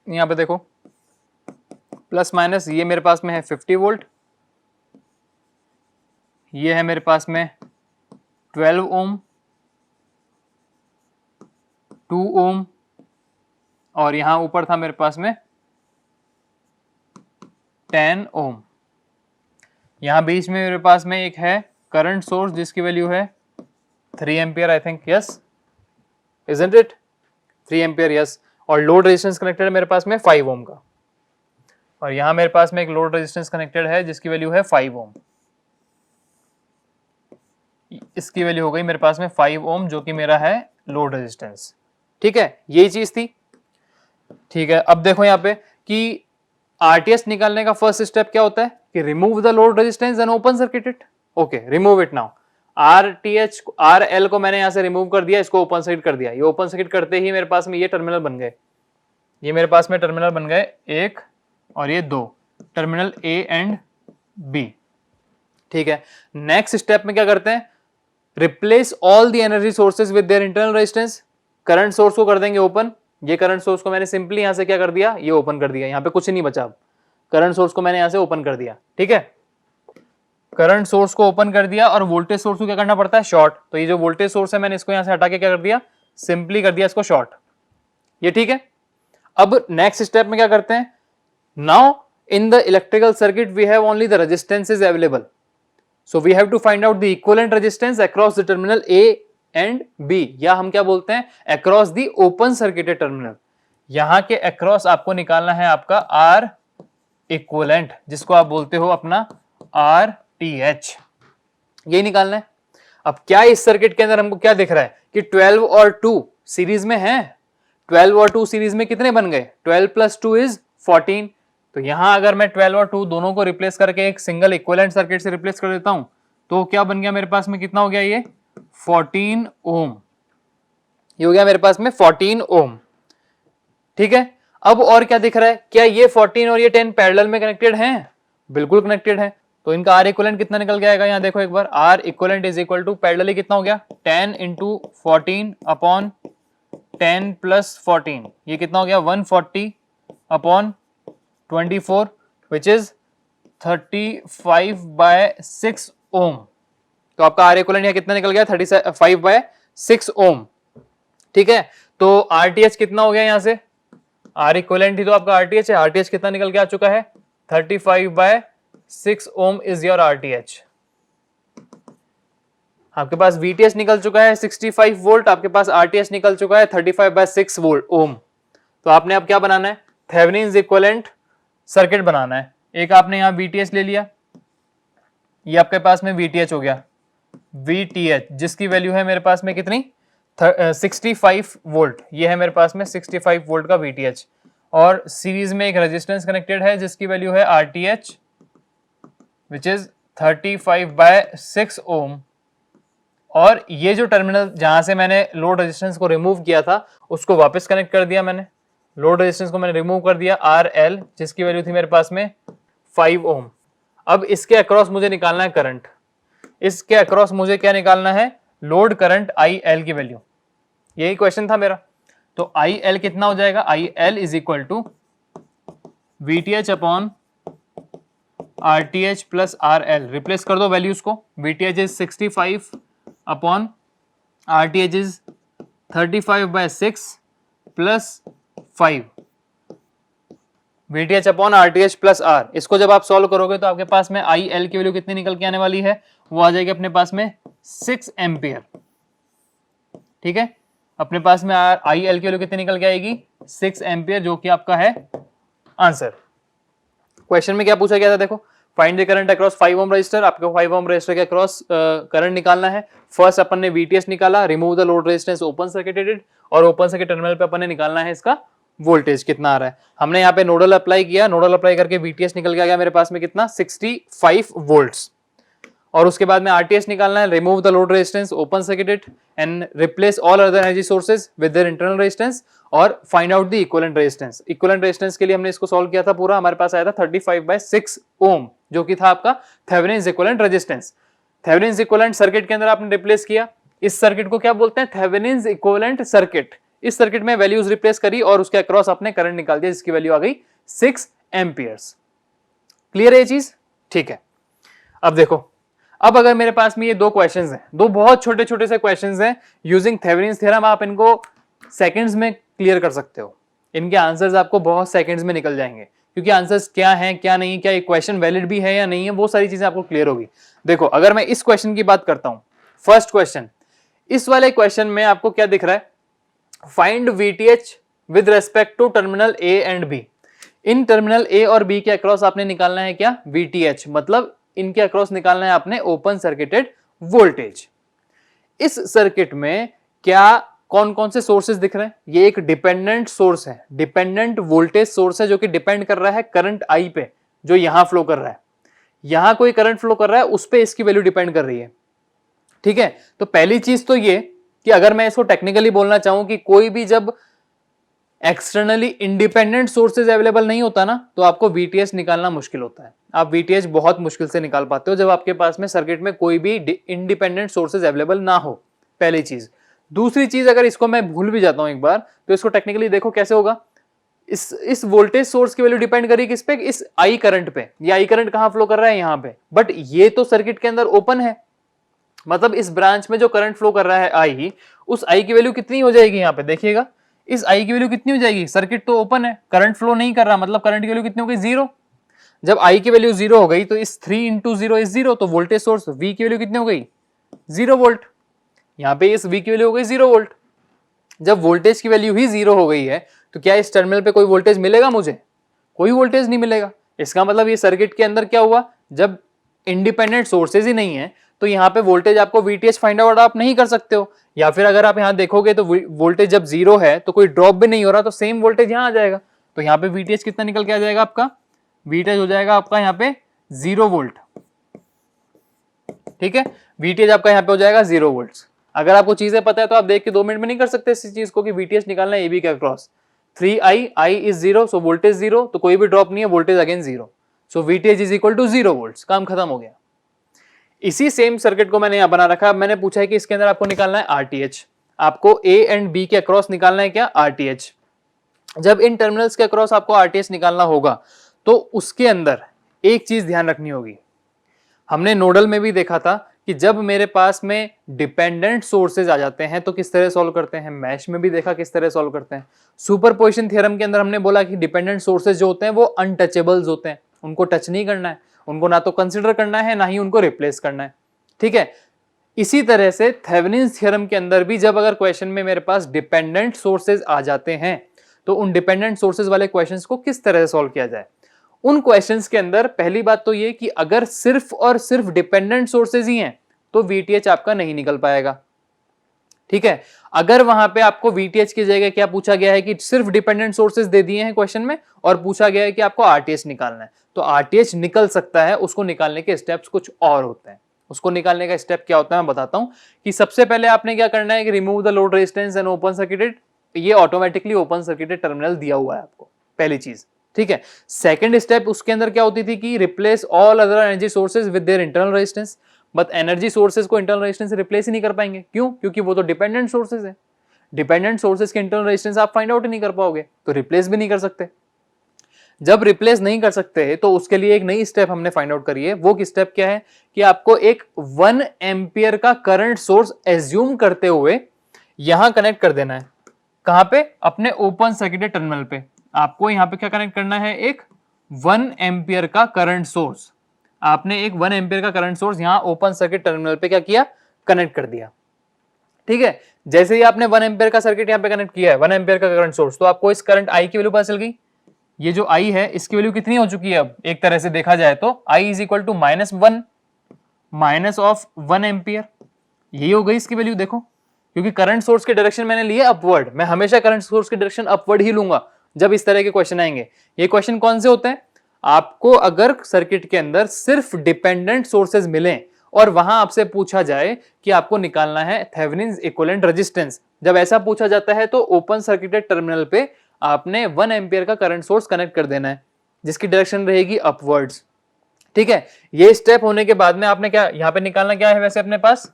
यहां पे देखो प्लस माइनस, ये मेरे पास में है 50 वोल्ट, ये है मेरे पास में 12 ओम, 2 ओम, और यहां ऊपर था मेरे पास में 10 ओम। यहां बीच में मेरे पास में एक है करंट सोर्स जिसकी वैल्यू है 3 ampere, I think, yes, isn't it, 3 ampere, yes. और लोड रेजिस्टेंस कनेक्टेड है मेरे पास में 5 ओम का, और यहां मेरे पास में एक लोड रेजिस्टेंस कनेक्टेड है जिसकी वैल्यू है 5 ओम। इसकी वैल्यू हो गई मेरे पास में 5 ओम, जो कि मेरा है लोड रेजिस्टेंस। ठीक है, यही चीज थी। ठीक है, अब देखो यहाँ पे कि RTH निकालने का फर्स्ट स्टेप क्या होता है कि remove the load resistance and open circuit it. Okay, remove it now. RTH RL को मैंने यहां से रिमूव कर दिया, इसको ओपन सर्किट कर दिया। ये ओपन सर्किट करते ही मेरे पास में ये टर्मिनल बन गए, ये मेरे पास में टर्मिनल बन गए 1 और ये 2, टर्मिनल A एंड B। ठीक है, नेक्स्ट स्टेप में क्या करते हैं, replace all the energy sources with their internal resistance. Current source को कर देंगे ओपन, ये करंट सोर्स को मैंने सिंपली यहां से क्या कर दिया, ये ओपन कर दिया, यहां पे कुछ नहीं बचा। अब करंट सोर्स को मैंने यहां से ओपन कर दिया। ठीक है, करंट सोर्स को ओपन कर दिया, और वोल्टेज सोर्स को क्या करना पड़ता है, शॉर्ट। तो ये जो वोल्टेज सोर्स है मैंने इसको यहां से हटा के क्या कर दिया, सिंपली कर दिया इसको शॉर्ट। ये ठीक है। अब नेक्स्ट स्टेप में क्या करते हैं, now in the electrical circuit we have only the resistances available, so we have to find out the equivalent resistance across the terminal A and B, या हम क्या बोलते हैं, across the open circuited terminal. यहां के across आपको निकालना है आपका R इक्विवेलेंट, जिसको आप बोलते हो अपना RTH, यही निकालना है। अब क्या इस सर्किट के अंदर हमको क्या दिख रहा है कि 12 और 2 सीरीज में है। 12 और 2 सीरीज में कितने बन गए, 12 प्लस 2 इज 14। तो यहां अगर मैं 12 और 2 दोनों को रिप्लेस करके एक सिंगल इक्विवेलेंट सर्किट से रिप्लेस कर देता हूं, तो क्या बन गया मेरे पास में, कितना हो गया ये 14 ओम, ये हो गया मेरे पास में 14 ओम। ठीक है, अब और क्या दिख रहा है, क्या ये 14 और ये 10 पैरेलल में कनेक्टेड हैं, बिल्कुल कनेक्टेड है। तो इनका R इक्विवेलेंट कितना निकल के आएगा, यहां देखो एक बार, R equivalent is equal to parallelly कितना हो गया, 10 इंटू 14 अपॉन 10 प्लस 14, ये कितना हो गया 140 अपॉन 24, विच इज 35/6 ओम। तो आपका R इक्विवेलेंट यहाँ कितना निकल गया, 35/6 ओम। ठीक है, तो RTH कितना हो गया, यहां से R इक्विवेलेंट ही तो आपका RTH है, RTH कितना निकल के आ चुका है, 35/6 ओम इज योर RTH। आपके पास VTH निकल चुका है 65 वोल्ट, आपके पास RTH निकल चुका है 35/6 वोल्ट ओम। तो आपने अब क्या बनाना है, थेवेनिन्स इक्विवेलेंट सर्किट बनाना है। एक आपने यहां VTH ले लिया, ये आपके पास में VTH हो गया, VTH जिसकी वैल्यू है मेरे पास में कितनी, 65 वोल्ट, ये है मेरे पास में 65 वोल्ट का VTH, और सीरीज में एक रेजिस्टेंस कनेक्टेड है जिसकी वैल्यू है RTH विच इज 35/6 ओम। और ये जो टर्मिनल जहां से मैंने लोड रेजिस्टेंस को रिमूव किया था उसको वापस कनेक्ट कर दिया मैंने, लोड रेजिस्टेंस को मैंने रिमूव कर दिया RL, जिसकी वैल्यू थी मेरे पास में 5 ओम। अब इसके अक्रॉस मुझे निकालना है करंट, इसके अक्रॉस मुझे क्या निकालना है, लोड करंट IL की वैल्यू, यही क्वेश्चन था मेरा। तो IL कितना हो जाएगा, IL is equal to VTH upon RTH plus RL, replace कर दो वैल्यूज को, VTH is 65 upon RTH is 35/6 plus 5, VTH upon RTH plus R। इसको जब आप सॉल्व करोगे तो आपके पास में IL की वैल्यू कितनी निकल के आने वाली है, वो आ जाएगी अपने पास में 6 एम्पियर। ठीक है, अपने पास में IL की वैल्यू कितनी निकल के आएगी, 6 एम्पियर, जो कि आपका है आंसर। क्वेश्चन में क्या पूछा गया था, देखो find the current across 5 ohm resistor, आपको 5 ओम रजिस्टर के अक्रॉस करंट निकालना है। फर्स्ट अपन ने वीटीएस निकाला, remove the load resistance open circuited, और ओपन सर्किट टर्मिनल पे अपन ने निकालना है इसका वोल्टेज कितना आ रहा है। हमने यहाँ पे नोडल अप्लाई किया, नोडल अप्लाई करके वीटीएस निकल के आ गया मेरे पास में कितना 65 वोल्ट्स। और उसके बाद में आरटीएस निकालना है, remove the load resistance open circuited and replace all other energy sources with their internal resistance और find out the equivalent resistance. Equivalent resistance के लिए हमने इसको सॉल्व किया था पूरा, हमारे पास आया था 35/6 ओम, जो कि था आपका Thevenin's equivalent resistance. Thevenin's equivalent circuit के अंदर आपने रिप्लेस किया, इस सर्किट को क्या बोलते हैं, थेवेनिन्स इक्विवेलेंट सर्किट। इस सर्किट में वैल्यूज रिप्लेस करी और उसके अक्रॉस आपने करंट निकाल दिया, जिसकी वैल्यू आ गई 6 एम्पियर्स। क्लियर है ये चीज? ठीक है। अब देखो, अब अगर मेरे पास में ये दो क्वेश्चंस हैं, दो बहुत छोटे छोटे से क्वेश्चंस हैं, यूजिंग थेवेनिन्स थ्योरम आप इनको सेकंड्स में क्लियर कर सकते हो। इनके आंसर्स आपको बहुत सेकंड्स में निकल जाएंगे, क्योंकि आंसर्स क्या हैं क्या नहीं, क्या ये क्वेश्चन वैलिड भी है या नहीं है, वो सारी चीजें आपको क्लियर होगी। देखो, अगर मैं इस क्वेश्चन की बात करता हूं, फर्स्ट क्वेश्चन, इस वाले क्वेश्चन में आपको क्या दिख रहा है, find VTH with respect to terminal A and B. इन टर्मिनल ए और बी के अक्रॉस आपने निकालना है क्या, वीटीएच, मतलब इनके अक्रॉस निकालना है आपने ओपन सर्किटेड वोल्टेज। इस सर्किट में क्या कौन कौन से सोर्सेज दिख रहे हैं, ये एक डिपेंडेंट सोर्स है, डिपेंडेंट वोल्टेज सोर्स है, जो कि डिपेंड कर रहा है करंट आई पे, जो यहां फ्लो कर रहा है। यहां कोई करंट फ्लो कर रहा है, उस पे इसकी वैल्यू डिपेंड कर रही है। ठीक है, तो पहली चीज तो ये कि अगर मैं इसको टेक्निकली बोलना चाहूं कि कोई भी जब एक्सटर्नली इंडिपेंडेंट सोर्सेज अवेलेबल नहीं होता ना, तो आपको वीटीएस निकालना मुश्किल होता है। आप वीटीएस बहुत मुश्किल से निकाल पाते हो जब आपके पास में सर्किट में कोई भी इंडिपेंडेंट सोर्सेज अवेलेबल ना हो, पहली चीज। दूसरी चीज, अगर इसको मैं भूल भी जाता हूं एक बार, तो इसको टेक्निकली देखो कैसे होगा। इस वोल्टेज सोर्स की वैल्यू डिपेंड करी किस पे, इस आई करंट पे। ये आई करंट कहां फ्लो कर रहा है, यहां पे, बट ये तो सर्किट के अंदर ओपन है, मतलब इस ब्रांच में जो करंट फ्लो कर रहा है आई, उस आई की वैल्यू कितनी हो जाएगी, यहां पे देखिएगा, इस आई की वैल्यू कितनी हो जाएगी, सर्किट तो ओपन है, करंट फ्लो नहीं कर रहा, मतलब करंट की वैल्यू कितनी हो गई, 0। जब आई की वैल्यू 0 हो गई तो इस 3 इंटू 0 इज 0, तो वोल्टेज सोर्स वी की वैल्यू कितनी हो गई, 0 वोल्ट। यहां पे इस वी की वैल्यू हो गई 0 वोल्ट। जब वोल्टेज की वैल्यू ही 0 हो गई है, तो क्या इस टर्मिनल पे कोई वोल्टेज मिलेगा, मुझे कोई वोल्टेज नहीं मिलेगा। इसका मतलब ये सर्किट के अंदर क्या हुआ, जब इंडिपेंडेंट सोर्सेज ही नहीं है, तो यहाँ पे वोल्टेज आपको वीटीएच फाइंड आउट आप नहीं कर सकते हो। या फिर अगर आप यहाँ देखोगे तो वोल्टेज जब 0 है तो कोई ड्रॉप भी नहीं हो रहा, तो सेम वोल्टेज यहाँ आ जाएगा। तो यहाँ पे वीटीएच कितना निकल के आ जाएगा आपका, वीटीएच हो जाएगा आपका यहाँ पे 0 वोल्ट। ठीक है, वीटीएच आपका यहाँ पे हो जाएगा 0 वोल्ट। अगर आपको चीजें पता है तो आप देख के 2 मिनट में नहीं कर सकते इस चीज को कि वीटीएच निकालना है एबी के across. 3i, i is 0, so voltage 0, तो कोई भी ड्रॉप नहीं है, voltage again 0, so VTH is equal to 0 volt. काम खत्म हो गया। इसी सेम सर्किट को मैंने यहां बना रखा है। मैंने पूछा है कि इसके अंदर आपको निकालना है आरटीएच, आपको ए एंड बी के अक्रॉस निकालना है क्या, आरटीएच। जब इन टर्मिनल्स के अक्रॉस आपको आरटीएच निकालना होगा, तो उसके अंदर एक चीज ध्यान रखनी होगी। हमने नोडल में भी देखा था कि जब मेरे पास में डिपेंडेंट सोर्सेज आ जाते हैं तो किस तरह सॉल्व करते हैं, मैश में भी देखा किस तरह सॉल्व करते हैं। सुपरपोजिशन थ्योरम के अंदर हमने बोला कि डिपेंडेंट सोर्सेज जो होते हैं वो अनटचेबल्स होते हैं, उनको टच नहीं करना है, उनको ना तो कंसिडर करना है, ना ही उनको रिप्लेस करना है। ठीक है, इसी तरह से थेवेनिन्स थ्योरम के अंदर भी जब अगर क्वेश्चन में मेरे पास डिपेंडेंट सोर्सेज आ जाते हैं, तो उन डिपेंडेंट सोर्सेज वाले क्वेश्चंस को किस तरह से सॉल्व किया जाए। उन क्वेश्चंस के अंदर पहली बात तो ये कि अगर सिर्फ और सिर्फ डिपेंडेंट सोर्सेज ही हैं, तो वीटीएच आपका नहीं निकल पाएगा। ठीक है, अगर वहां पे आपको वीटीएच की जगह क्या पूछा गया है कि सिर्फ डिपेंडेंट सोर्सेज दे दिए हैं क्वेश्चन में, और पूछा गया है कि आपको आरटीएच निकालना है, तो आरटीएच निकल सकता है। उसको निकालने के स्टेप्स कुछ और होते हैं। उसको निकालने का स्टेप क्या होता है मैं बताता हूं कि सबसे पहले आपने क्या करना है कि remove the load resistance and open circuited. ये ऑटोमेटिकली ओपन सर्किटेड टर्मिनल दिया हुआ है आपको, पहली चीज। ठीक है, सेकंड स्टेप उसके अंदर क्या होती थी कि replace all other energy sources with their internal resistance. But energy sources को इंटरनल रेजिस्टेंस से रिप्लेस ही नहीं कर पाएंगे। क्यों? क्योंकि वो तो डिपेंडेंट सोर्सेज है। डिपेंडेंट सोर्सेज के इंटरनल रेजिस्टेंस आप फाइंड आउट ही नहीं कर पाओगे, तो रिप्लेस भी नहीं कर सकते। जब रिप्लेस नहीं कर सकते तो उसके लिए एक नई स्टेप हमने फाइंड आउट करी है। वो की स्टेप क्या है कि आपको एक 1 एम्पियर का करंट सोर्स एज्यूम करते हुए यहां कनेक्ट कर देना है। कहां पे? अपने ओपन सर्किटेड टर्मिनल पे। आपको यहां पे क्या कनेक्ट करना है, एक 1 एम्पियर का करंट सोर्स। आपने एक 1 एम्पियर का करंट सोर्स यहां ओपन सर्किट टर्मिनल पे क्या किया, कनेक्ट कर दिया। ठीक है, जैसे ही आपने 1 एम्पियर का सर्किट यहां पे कनेक्ट किया है, 1 एम्पियर का करंट सोर्स, तो आपको इस करंट आई की वैल्यू पता चल गई, ये जो I है इसकी वैल्यू कितनी हो चुकी है अब एक तरह से देखा जाए तो I is equal to -1 minus of 1 ampere, यही हो गई इसकी वैल्यू। देखो क्योंकि करंट सोर्स की डायरेक्शन मैंने ली है अपवर्ड, मैं हमेशा करंट सोर्स की डायरेक्शन अपवर्ड ही लूंगा जब इस तरह के क्वेश्चन आएंगे। ये क्वेश्चन कौन से होते हैं? आपको अगर सर्किट के अंदर सिर्फ डिपेंडेंट सोर्सेज मिले और वहां आपसे पूछा जाए कि आपको निकालना है थेवेनिन इक्विवेलेंट रेजिस्टेंस, जब ऐसा पूछा जाता है तो ओपन सर्किटेड टर्मिनल पे आपने 1 एम्पियर का करंट सोर्स कनेक्ट कर देना है जिसकी डायरेक्शन रहेगी अपवर्ड्स। ठीक है, ये स्टेप होने के बाद में आपने क्या यहां पे निकालना क्या है वैसे अपने पास?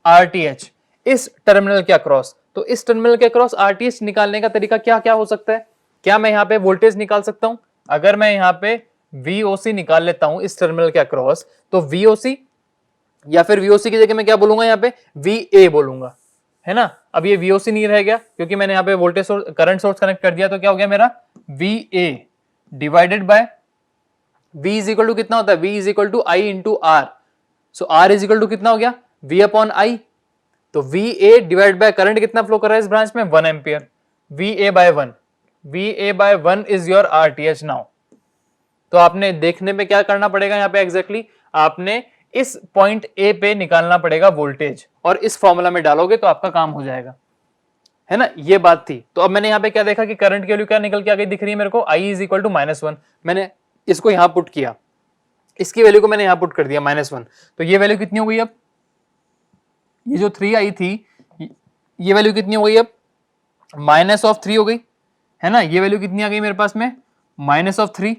RTH इस टर्मिनल के अक्रॉस। तो इस टर्मिनल के अक्रॉस RTH निकालने का तरीका क्या क्या हो सकता है? क्या मैं यहाँ पे वोल्टेज निकाल सकता हूं? अगर मैं यहाँ पे VOC निकाल लेता हूं इस टर्मिनल के अक्रॉस, तो VOC या फिर VOC की जगह मैं क्या बोलूंगा यहाँ पे? VA बोलूंगा, है ना। अब ये VOC नहीं रह गया क्योंकि मैंने यहाँ पे voltage source current source connect कर दिया, तो क्या हो गया मेरा? VA divided by V is equal to कितना होता है? V is equal to I into R। So R is equal to कितना हो गया? V upon I। तो VA डिवाइड बाय करंट कितना फ्लो कर रहा है इस ब्रांच में? 1 ampere. VA by 1, VA by 1 is your RTH now. तो आपने देखने में क्या करना पड़ेगा यहाँ पे एग्जैक्टली आपने इस पॉइंट A पे निकालना पड़ेगा वोल्टेज, और इस फॉर्मूला में डालोगे तो आपका काम हो जाएगा, है ना। ये बात थी। तो अब मैंने यहाँ पे क्या देखा कि करंट की वैल्यू क्या निकल के आ गई दिख रही है मेरे को? I is equal to -1। मैंने इसको यहां पुट किया, इसकी वैल्यू को मैंने यहां पुट कर दिया -1। तो ये वैल्यू कितनी हो गई अब? ये जो 3I थी ये वैल्यू कितनी हो गई अब? -3 हो गई, है ना। ये वैल्यू कितनी आ गई मेरे पास में? -3।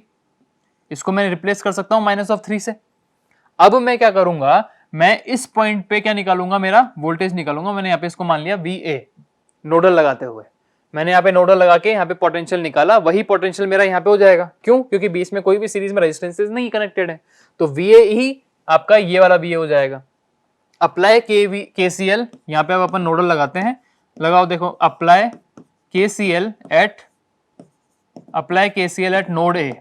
इसको मैं रिप्लेस कर सकता हूं -3 से। अब मैं क्या करूंगा? मैं इस पॉइंट पे क्या निकालूंगा? मेरा वोल्टेज निकालूंगा। मैंने यहाँ पे इसको मान लिया VA, नोडल लगाते हुए मैंने यहाँ पे नोडल लगा के यहाँ पे पोटेंशियल निकाला, वही पोटेंशियल मेरा यहाँ पे हो जाएगा। क्यों? क्योंकि बीच में कोई भी सीरीज में रेजिस्टेंसेस नहीं कनेक्टेड है, तो VA ही आपका ये वाला VA हो जाएगा। अप्लाई KCL, यहाँ पे अब अपन नोडल लगाते हैं। लगाओ, देखो apply KCL at node A।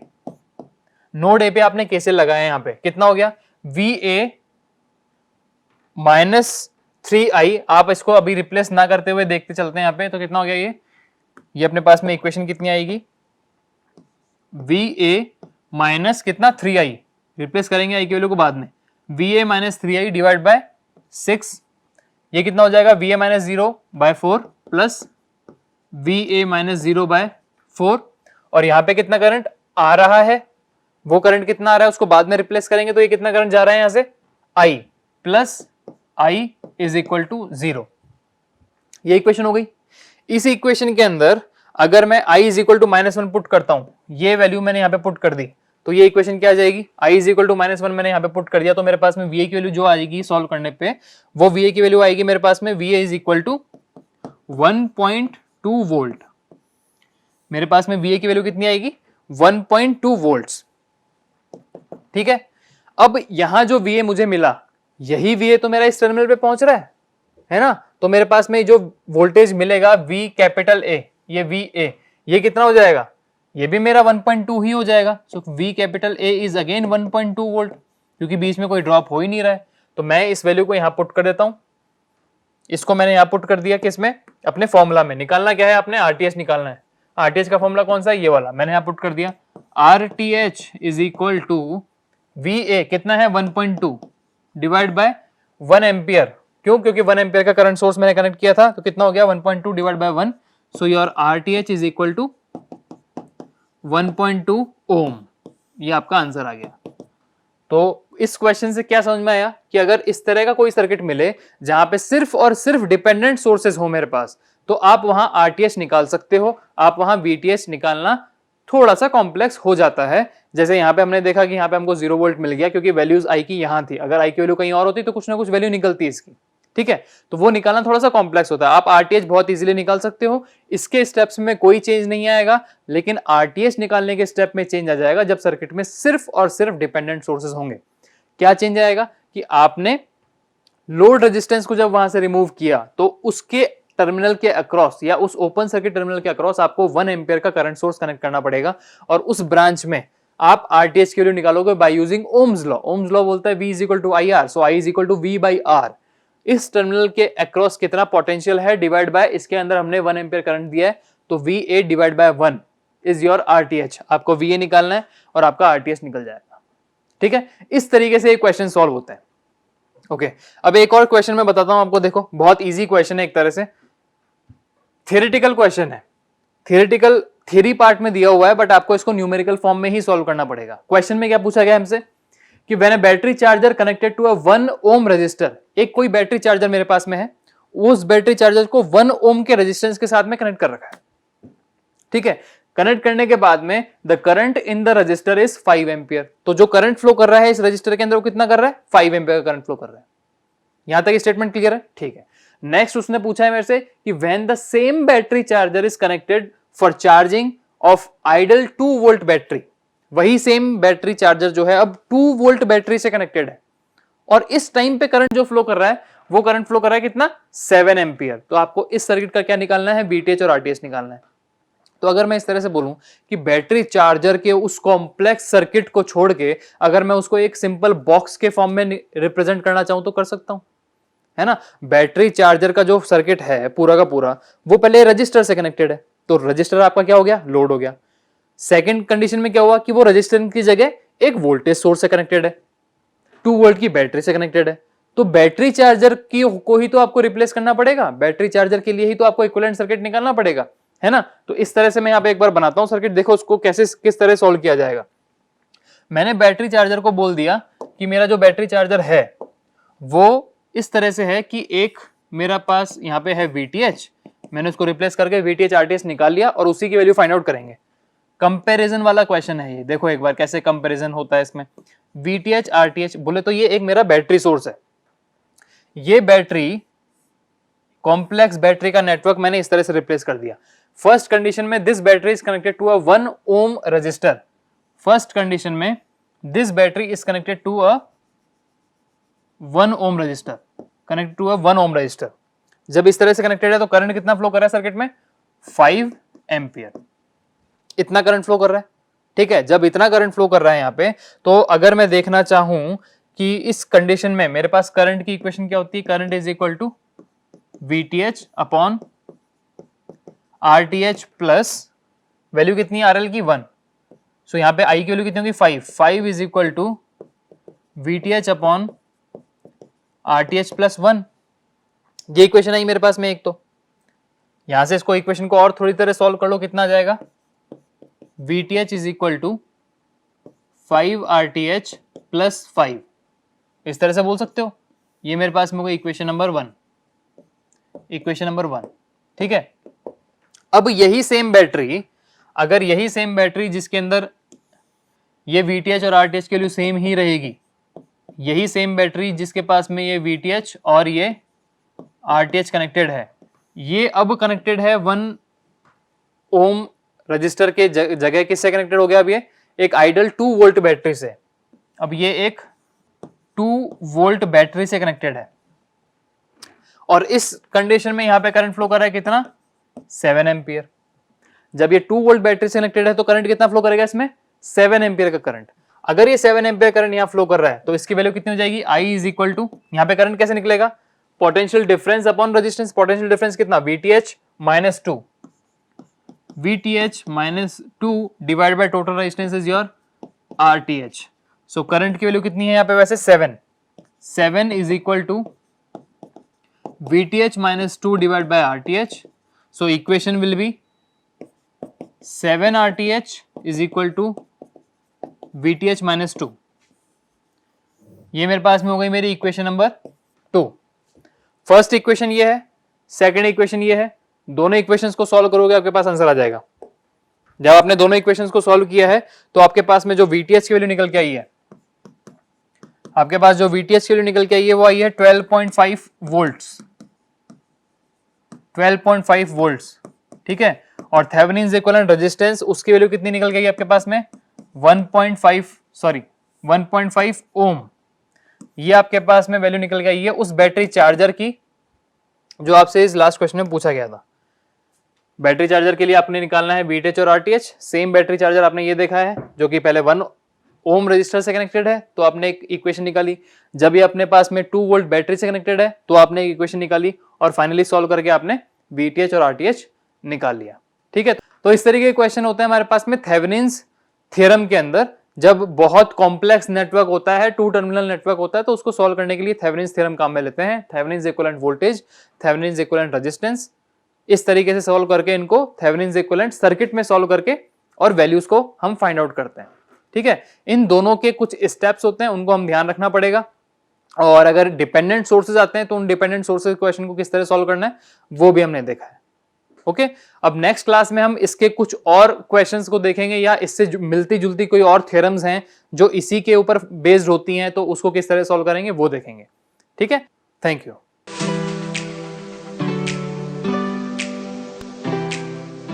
Node A पे आपने KCL लगाया, यहाँ पे कितना हो गया? VA -3I। आप इसको अभी रिप्लेस ना करते हुए देखते चलते हैं यहाँ पे, तो कितना हो गया ये अपने पास में इक्वेशन कितनी आएगी? VA माइनस कितना? 3I। रिप्लेस करेंगे I की वैल्यू को बाद में। VA minus 3I divide by 6, ये कितना हो जाएगा? VA minus 0/4 plus VA minus 0/4। और यहाँ पे कितना करंट आ रहा है? वो करंट कितना आ रहा है उसको बाद में रिप्लेस करेंगे, तो ये कितना करंट जा रहा है यहाँ से? I plus I is equal to 0। ये इक्वेशन हो गई। इस इक्वेशन के अंदर अगर मैं I is equal to -1 put करता हूं, ये वैल्यू मैंने यहाँ पे पुट कर दी, तो ये इक्वेशन क्या आ जाएगी? I इज इक्वल टू -1 मैंने यहाँ पे पुट कर दिया, तो मेरे पास में VA की वैल्यू जो आएगी सॉल्व करने पे, वो VA की वैल्यू आएगी मेरे पास में VA is equal to 1.2 volt. मेरे पास में VA की वैल्यू कितनी आएगी? 1.2 वोल्ट्स। ठीक है, अब यहां जो VA मुझे मिला, यही VA तो मेरा इस टर्मिनल पे पहुंच रहा है ना। तो मेरे पास में जो वोल्टेज मिलेगा V कैपिटल A, ये VA, ये कितना हो जाएगा? ये भी मेरा 1.2 ही हो जाएगा। सो V capital A is again 1.2 volt, क्योंकि बीच में कोई ड्रॉप हो ही नहीं रहा है। तो मैं इस वैल्यू को यहां पुट कर देता हूं। इसको मैंने यहां पुट कर दिया, किसमें? अपने फॉर्मूला में। निकालना क्या है आपने? RTH निकालना है। RTH का फॉर्मूला कौन सा है? ये वाला मैंने यहां पुट कर दिया। RTH is equal to VA कितना है? 1.2 डिवाइड बाय 1 एम्पियर। क्यों? क्योंकि 1 एम्पियर का करंट सोर्स मैंने कनेक्ट किया था, तो कितना हो गया? 1.2 divide by 1। So your RTH is equal to 1.2 ohm. ये आपका आंसर आ गया। तो इस क्वेश्चन से क्या समझ में आया कि अगर इस तरह का कोई सर्किट मिले जहां पे सिर्फ और सिर्फ डिपेंडेंट सोर्सेज हो मेरे पास, तो आप वहां RTH निकाल सकते हो। आप वहां VTH निकालना थोड़ा सा कॉम्प्लेक्स हो जाता है। जैसे यहाँ पे हमने देखा कि यहाँ पे हमको 0 वोल्ट मिल गया क्योंकि वैल्यूज I की यहाँ थी। अगर I की वैल्यू कहीं और होती तो कुछ ना कुछ वैल्यू निकलती है इसकी। ठीक है, तो वो निकालना थोड़ा सा कॉम्प्लेक्स होता है। आप RTH बहुत इजीली निकाल सकते हो, इसके स्टेप्स में कोई चेंज नहीं आएगा, लेकिन RTH निकालने के स्टेप में चेंज आ जाएगा जब सर्किट में सिर्फ और सिर्फ डिपेंडेंट सोर्सेज होंगे। क्या चेंज आएगा कि आपने लोड रेजिस्टेंस को जब वहां से रिमूव किया, तो उसके टर्मिनल के अक्रॉस या उस ओपन सर्किट टर्मिनल के अक्रॉस आपको 1 एम्पियर का करंट सोर्स कनेक्ट करना पड़ेगा, और उस ब्रांच में आप RTH की वैल्यू निकालोगे by using Ohm's law. Ohm's law बोलता है V is equal to IR, so I is equal to V by R। इस टर्मिनल के अक्रॉस कितना पोटेंशियल है डिवाइड बाय इसके अंदर हमने 1 एम्पियर करंट दिया है, तो VA divide by 1 is your RTH। आपको VA निकालना है और आपका RTH निकल जाएगा। ठीक है, इस तरीके से ये क्वेश्चन सॉल्व होते हैं। ओके, अब एक और क्वेश्चन मैं बताता हूं आपको, देखो बहुत इजी क्वेश्चन है, एक तरह से थियोरेटिकल क्वेश्चन है, थियोरेटिकल थ्योरी पार्ट में दिया हुआ है, बट आपको इसको न्यूमेरिकल फॉर्म में ही सॉल्व करना पड़ेगा। क्वेश्चन में क्या पूछा गया हमसे कि when a battery charger connected to a 1 ohm resistor, एक कोई बैटरी चार्जर मेरे पास में है, उस बैटरी चार्जर को 1 ओम के रेजिस्टेंस के साथ में कनेक्ट कर रखा है। ठीक है, कनेक्ट करने के बाद में the current in the register is 5 ampere. तो जो करंट फ्लो कर रहा है इस रजिस्टर के अंदर वो कितना कर रहा है, 5 एम्पियर का करंट फ्लो कर रहा है। यहां तक स्टेटमेंट क्लियर है? ठीक है, नेक्स्ट उसने पूछा है मेरे से कि when the same battery charger is connected for charging of idle 2 volt battery, वही सेम बैटरी चार्जर जो है अब 2 वोल्ट बैटरी से कनेक्टेड है और इस टाइम पे करंट जो फ्लो कर रहा है वो करंट फ्लो कर रहा है कितना, 7 एम्पियर। तो आपको इस सर्किट का क्या निकालना है, VTH और RTH निकालना है। तो अगर मैं इस तरह से बोलूं कि बैटरी चार्जर के उस कॉम्प्लेक्स सर्किट को छोड़ के अगर मैं उसको एक सिंपल बॉक्स के फॉर्म में रिप्रेजेंट करना चाहूं तो कर सकता हूं, है ना। बैटरी चार्जर का जो सर्किट है पूरा का पूरा वो पहले रजिस्टर से कनेक्टेड है, तो रजिस्टर आपका क्या हो गया, लोड हो गया। सेकंड कंडीशन में क्या हुआ कि वो रजिस्टर की जगह एक वोल्टेज सोर्स से कनेक्टेड है, 2 वोल्ट की बैटरी से कनेक्टेड है। तो बैटरी चार्जर को ही तो आपको रिप्लेस करना पड़ेगा, बैटरी चार्जर के लिए ही तो आपको इक्विवेलेंट सर्किट निकालना पड़ेगा, है ना। तो इस तरह से मैं यहाँ पे एक बार बनाता हूं सर्किट, देखो उसको कैसे किस तरह सॉल्व किया जाएगा। मैंने बैटरी चार्जर को बोल दिया कि मेरा जो बैटरी चार्जर है वो इस तरह से है कि एक मेरा पास यहाँ पे है VTH, मैंने उसको रिप्लेस करके VTH RTH निकाल लिया और उसी की वैल्यू फाइंड आउट करेंगे। कंपैरिजन वाला क्वेश्चन है ये, देखो एक बार कैसे कंपैरिजन होता है इसमें। VTH RTH बोले तो ये एक मेरा बैटरी सोर्स है, ये बैटरी कॉम्प्लेक्स बैटरी का नेटवर्क मैंने इस तरह से रिप्लेस कर दिया। फर्स्ट कंडीशन में this battery is connected to a 1 ohm resistor, first condition में this battery is connected to a 1 ohm resistor, connected to a 1 ohm resistor. जब इस तरह से कनेक्टेड है तो करंट कितना फ्लो कर रहा है सर्किट में, 5 एम्पियर, इतना करंट फ्लो कर रहा है। ठीक है, जब इतना करंट फ्लो कर रहा है यहाँ पे, तो अगर मैं देखना चाहूं कि इस कंडीशन में मेरे पास करंट की इक्वेशन क्या होती है, current is equal to VTH upon RTH plus value कितनी है RL की 1, सो यहाँ पे I की वैल्यू कितनी होगी 5 is equal to VTH upon RTH plus 1। ये इक्वेशन आई मेरे पास में एक, तो यहां से इसको इक्वेशन को और थोड़ी तरह सॉल्व कर लो, कितना आ जाएगा, VTH is equal to 5 RTH plus 5, इस तरह से बोल सकते हो। ये मेरे पास में होगा इक्वेशन नंबर 1, इक्वेशन नंबर 1। ठीक है, अब यही सेम बैटरी, अगर यही सेम बैटरी जिसके अंदर ये VTH और RTH की वैल्यू सेम ही रहेगी, यही सेम बैटरी जिसके पास में ये VTH और ये RTH कनेक्टेड है, ये अब कनेक्टेड है 1 ओम रजिस्टर के जगह किससे कनेक्टेड हो गया, अब ये एक आइडल 2 वोल्ट बैटरी से, अब ये एक 2 वोल्ट बैटरी से कनेक्टेड है और इस कंडीशन में यहां पे करंट फ्लो कर रहा है कितना, 7 एम्पियर। जब ये 2 वोल्ट बैटरी से कनेक्टेड है तो करंट कितना फ्लो करेगा इसमें, 7 एम्पियर का करंट। अगर ये 7 एम्पियर करंट यहां फ्लो कर रहा है तो इसकी वैल्यू कितनी हो जाएगी, I इज इक्वल टू, यहां पे करंट कैसे निकलेगा, potential difference upon resistance. Potential difference कितना, VTH minus 2, VTH minus 2 divide by total resistance is your RTH। So current की वैल्यू कितनी है यहाँ पे वैसे 7 is equal to VTH minus 2 divided by RTH. So equation will be 7 RTH is equal to VTH minus 2. ये मेरे पास में हो गई मेरी इक्वेशन नंबर 2। फर्स्ट इक्वेशन ये है, सेकंड इक्वेशन ये है, दोनों इक्वेशंस को सॉल्व करोगे आपके पास आंसर आ जाएगा। जब आपने दोनों इक्वेशंस को सॉल्व किया है तो आपके पास में जो VTH की वैल्यू निकल के आई है, आपके पास जो VTH की वैल्यू निकल के आई है वो आई है 12.5 वोल्ट्स, 12.5 वोल्ट्स। ठीक है, और थेवेनिन्स इक्विवेलेंट रेजिस्टेंस उसकी वैल्यू कितनी निकल गई आपके पास में 1.5 ओम। ये आपके पास में वैल्यू निकल गई है उस बैटरी चार्जर की जो आपसे इस लास्ट क्वेश्चन में पूछा गया था। बैटरी चार्जर के लिए आपने निकालना है VTH और RTH। सेम बैटरी चार्जर आपने ये देखा है जो कि पहले 1 ओम रजिस्टर से कनेक्टेड है, तो आपने एक इक्वेशन निकाली। जब ये अपने पास में 2 वोल्ट बैटरी से कनेक्टेड है तो आपने एक इक्वेशन निकाली और फाइनली सॉल्व करके आपने VTH और RTH निकाल लिया। ठीक है, तो इस तरीके के क्वेश्चन होते हैं हमारे पास में थेवेनिन्स थ्योरम के अंदर। जब बहुत कॉम्प्लेक्स नेटवर्क होता है, टू टर्मिनल नेटवर्क होता है, तो उसको सॉल्व करने के लिए थेवेनिन्स थ्योरम काम में लेते हैं। Thevenin's equivalent voltage, Thevenin's equivalent resistance, इस तरीके से सॉल्व करके इनको थेवेनिन्स इक्विवेलेंट सर्किट में सॉल्व करके और वैल्यूज को हम फाइंड आउट करते हैं। ठीक है, इन दोनों के कुछ स्टेप्स होते हैं, उनको हम ध्यान रखना पड़ेगा। और अगर डिपेंडेंट सोर्सेज आते हैं तो उन डिपेंडेंट सोर्सेज क्वेश्चन को किस तरह सॉल्व करना है वो भी हमने देखा है। ओके, अब नेक्स्ट क्लास में हम इसके कुछ और क्वेश्चंस को देखेंगे, या इससे मिलती जुलती कोई और थ्योरम्स हैं जो इसी के ऊपर बेस्ड होती हैं, तो उसको किस तरह सॉल्व करेंगे वो देखेंगे। ठीक है, थैंक यू।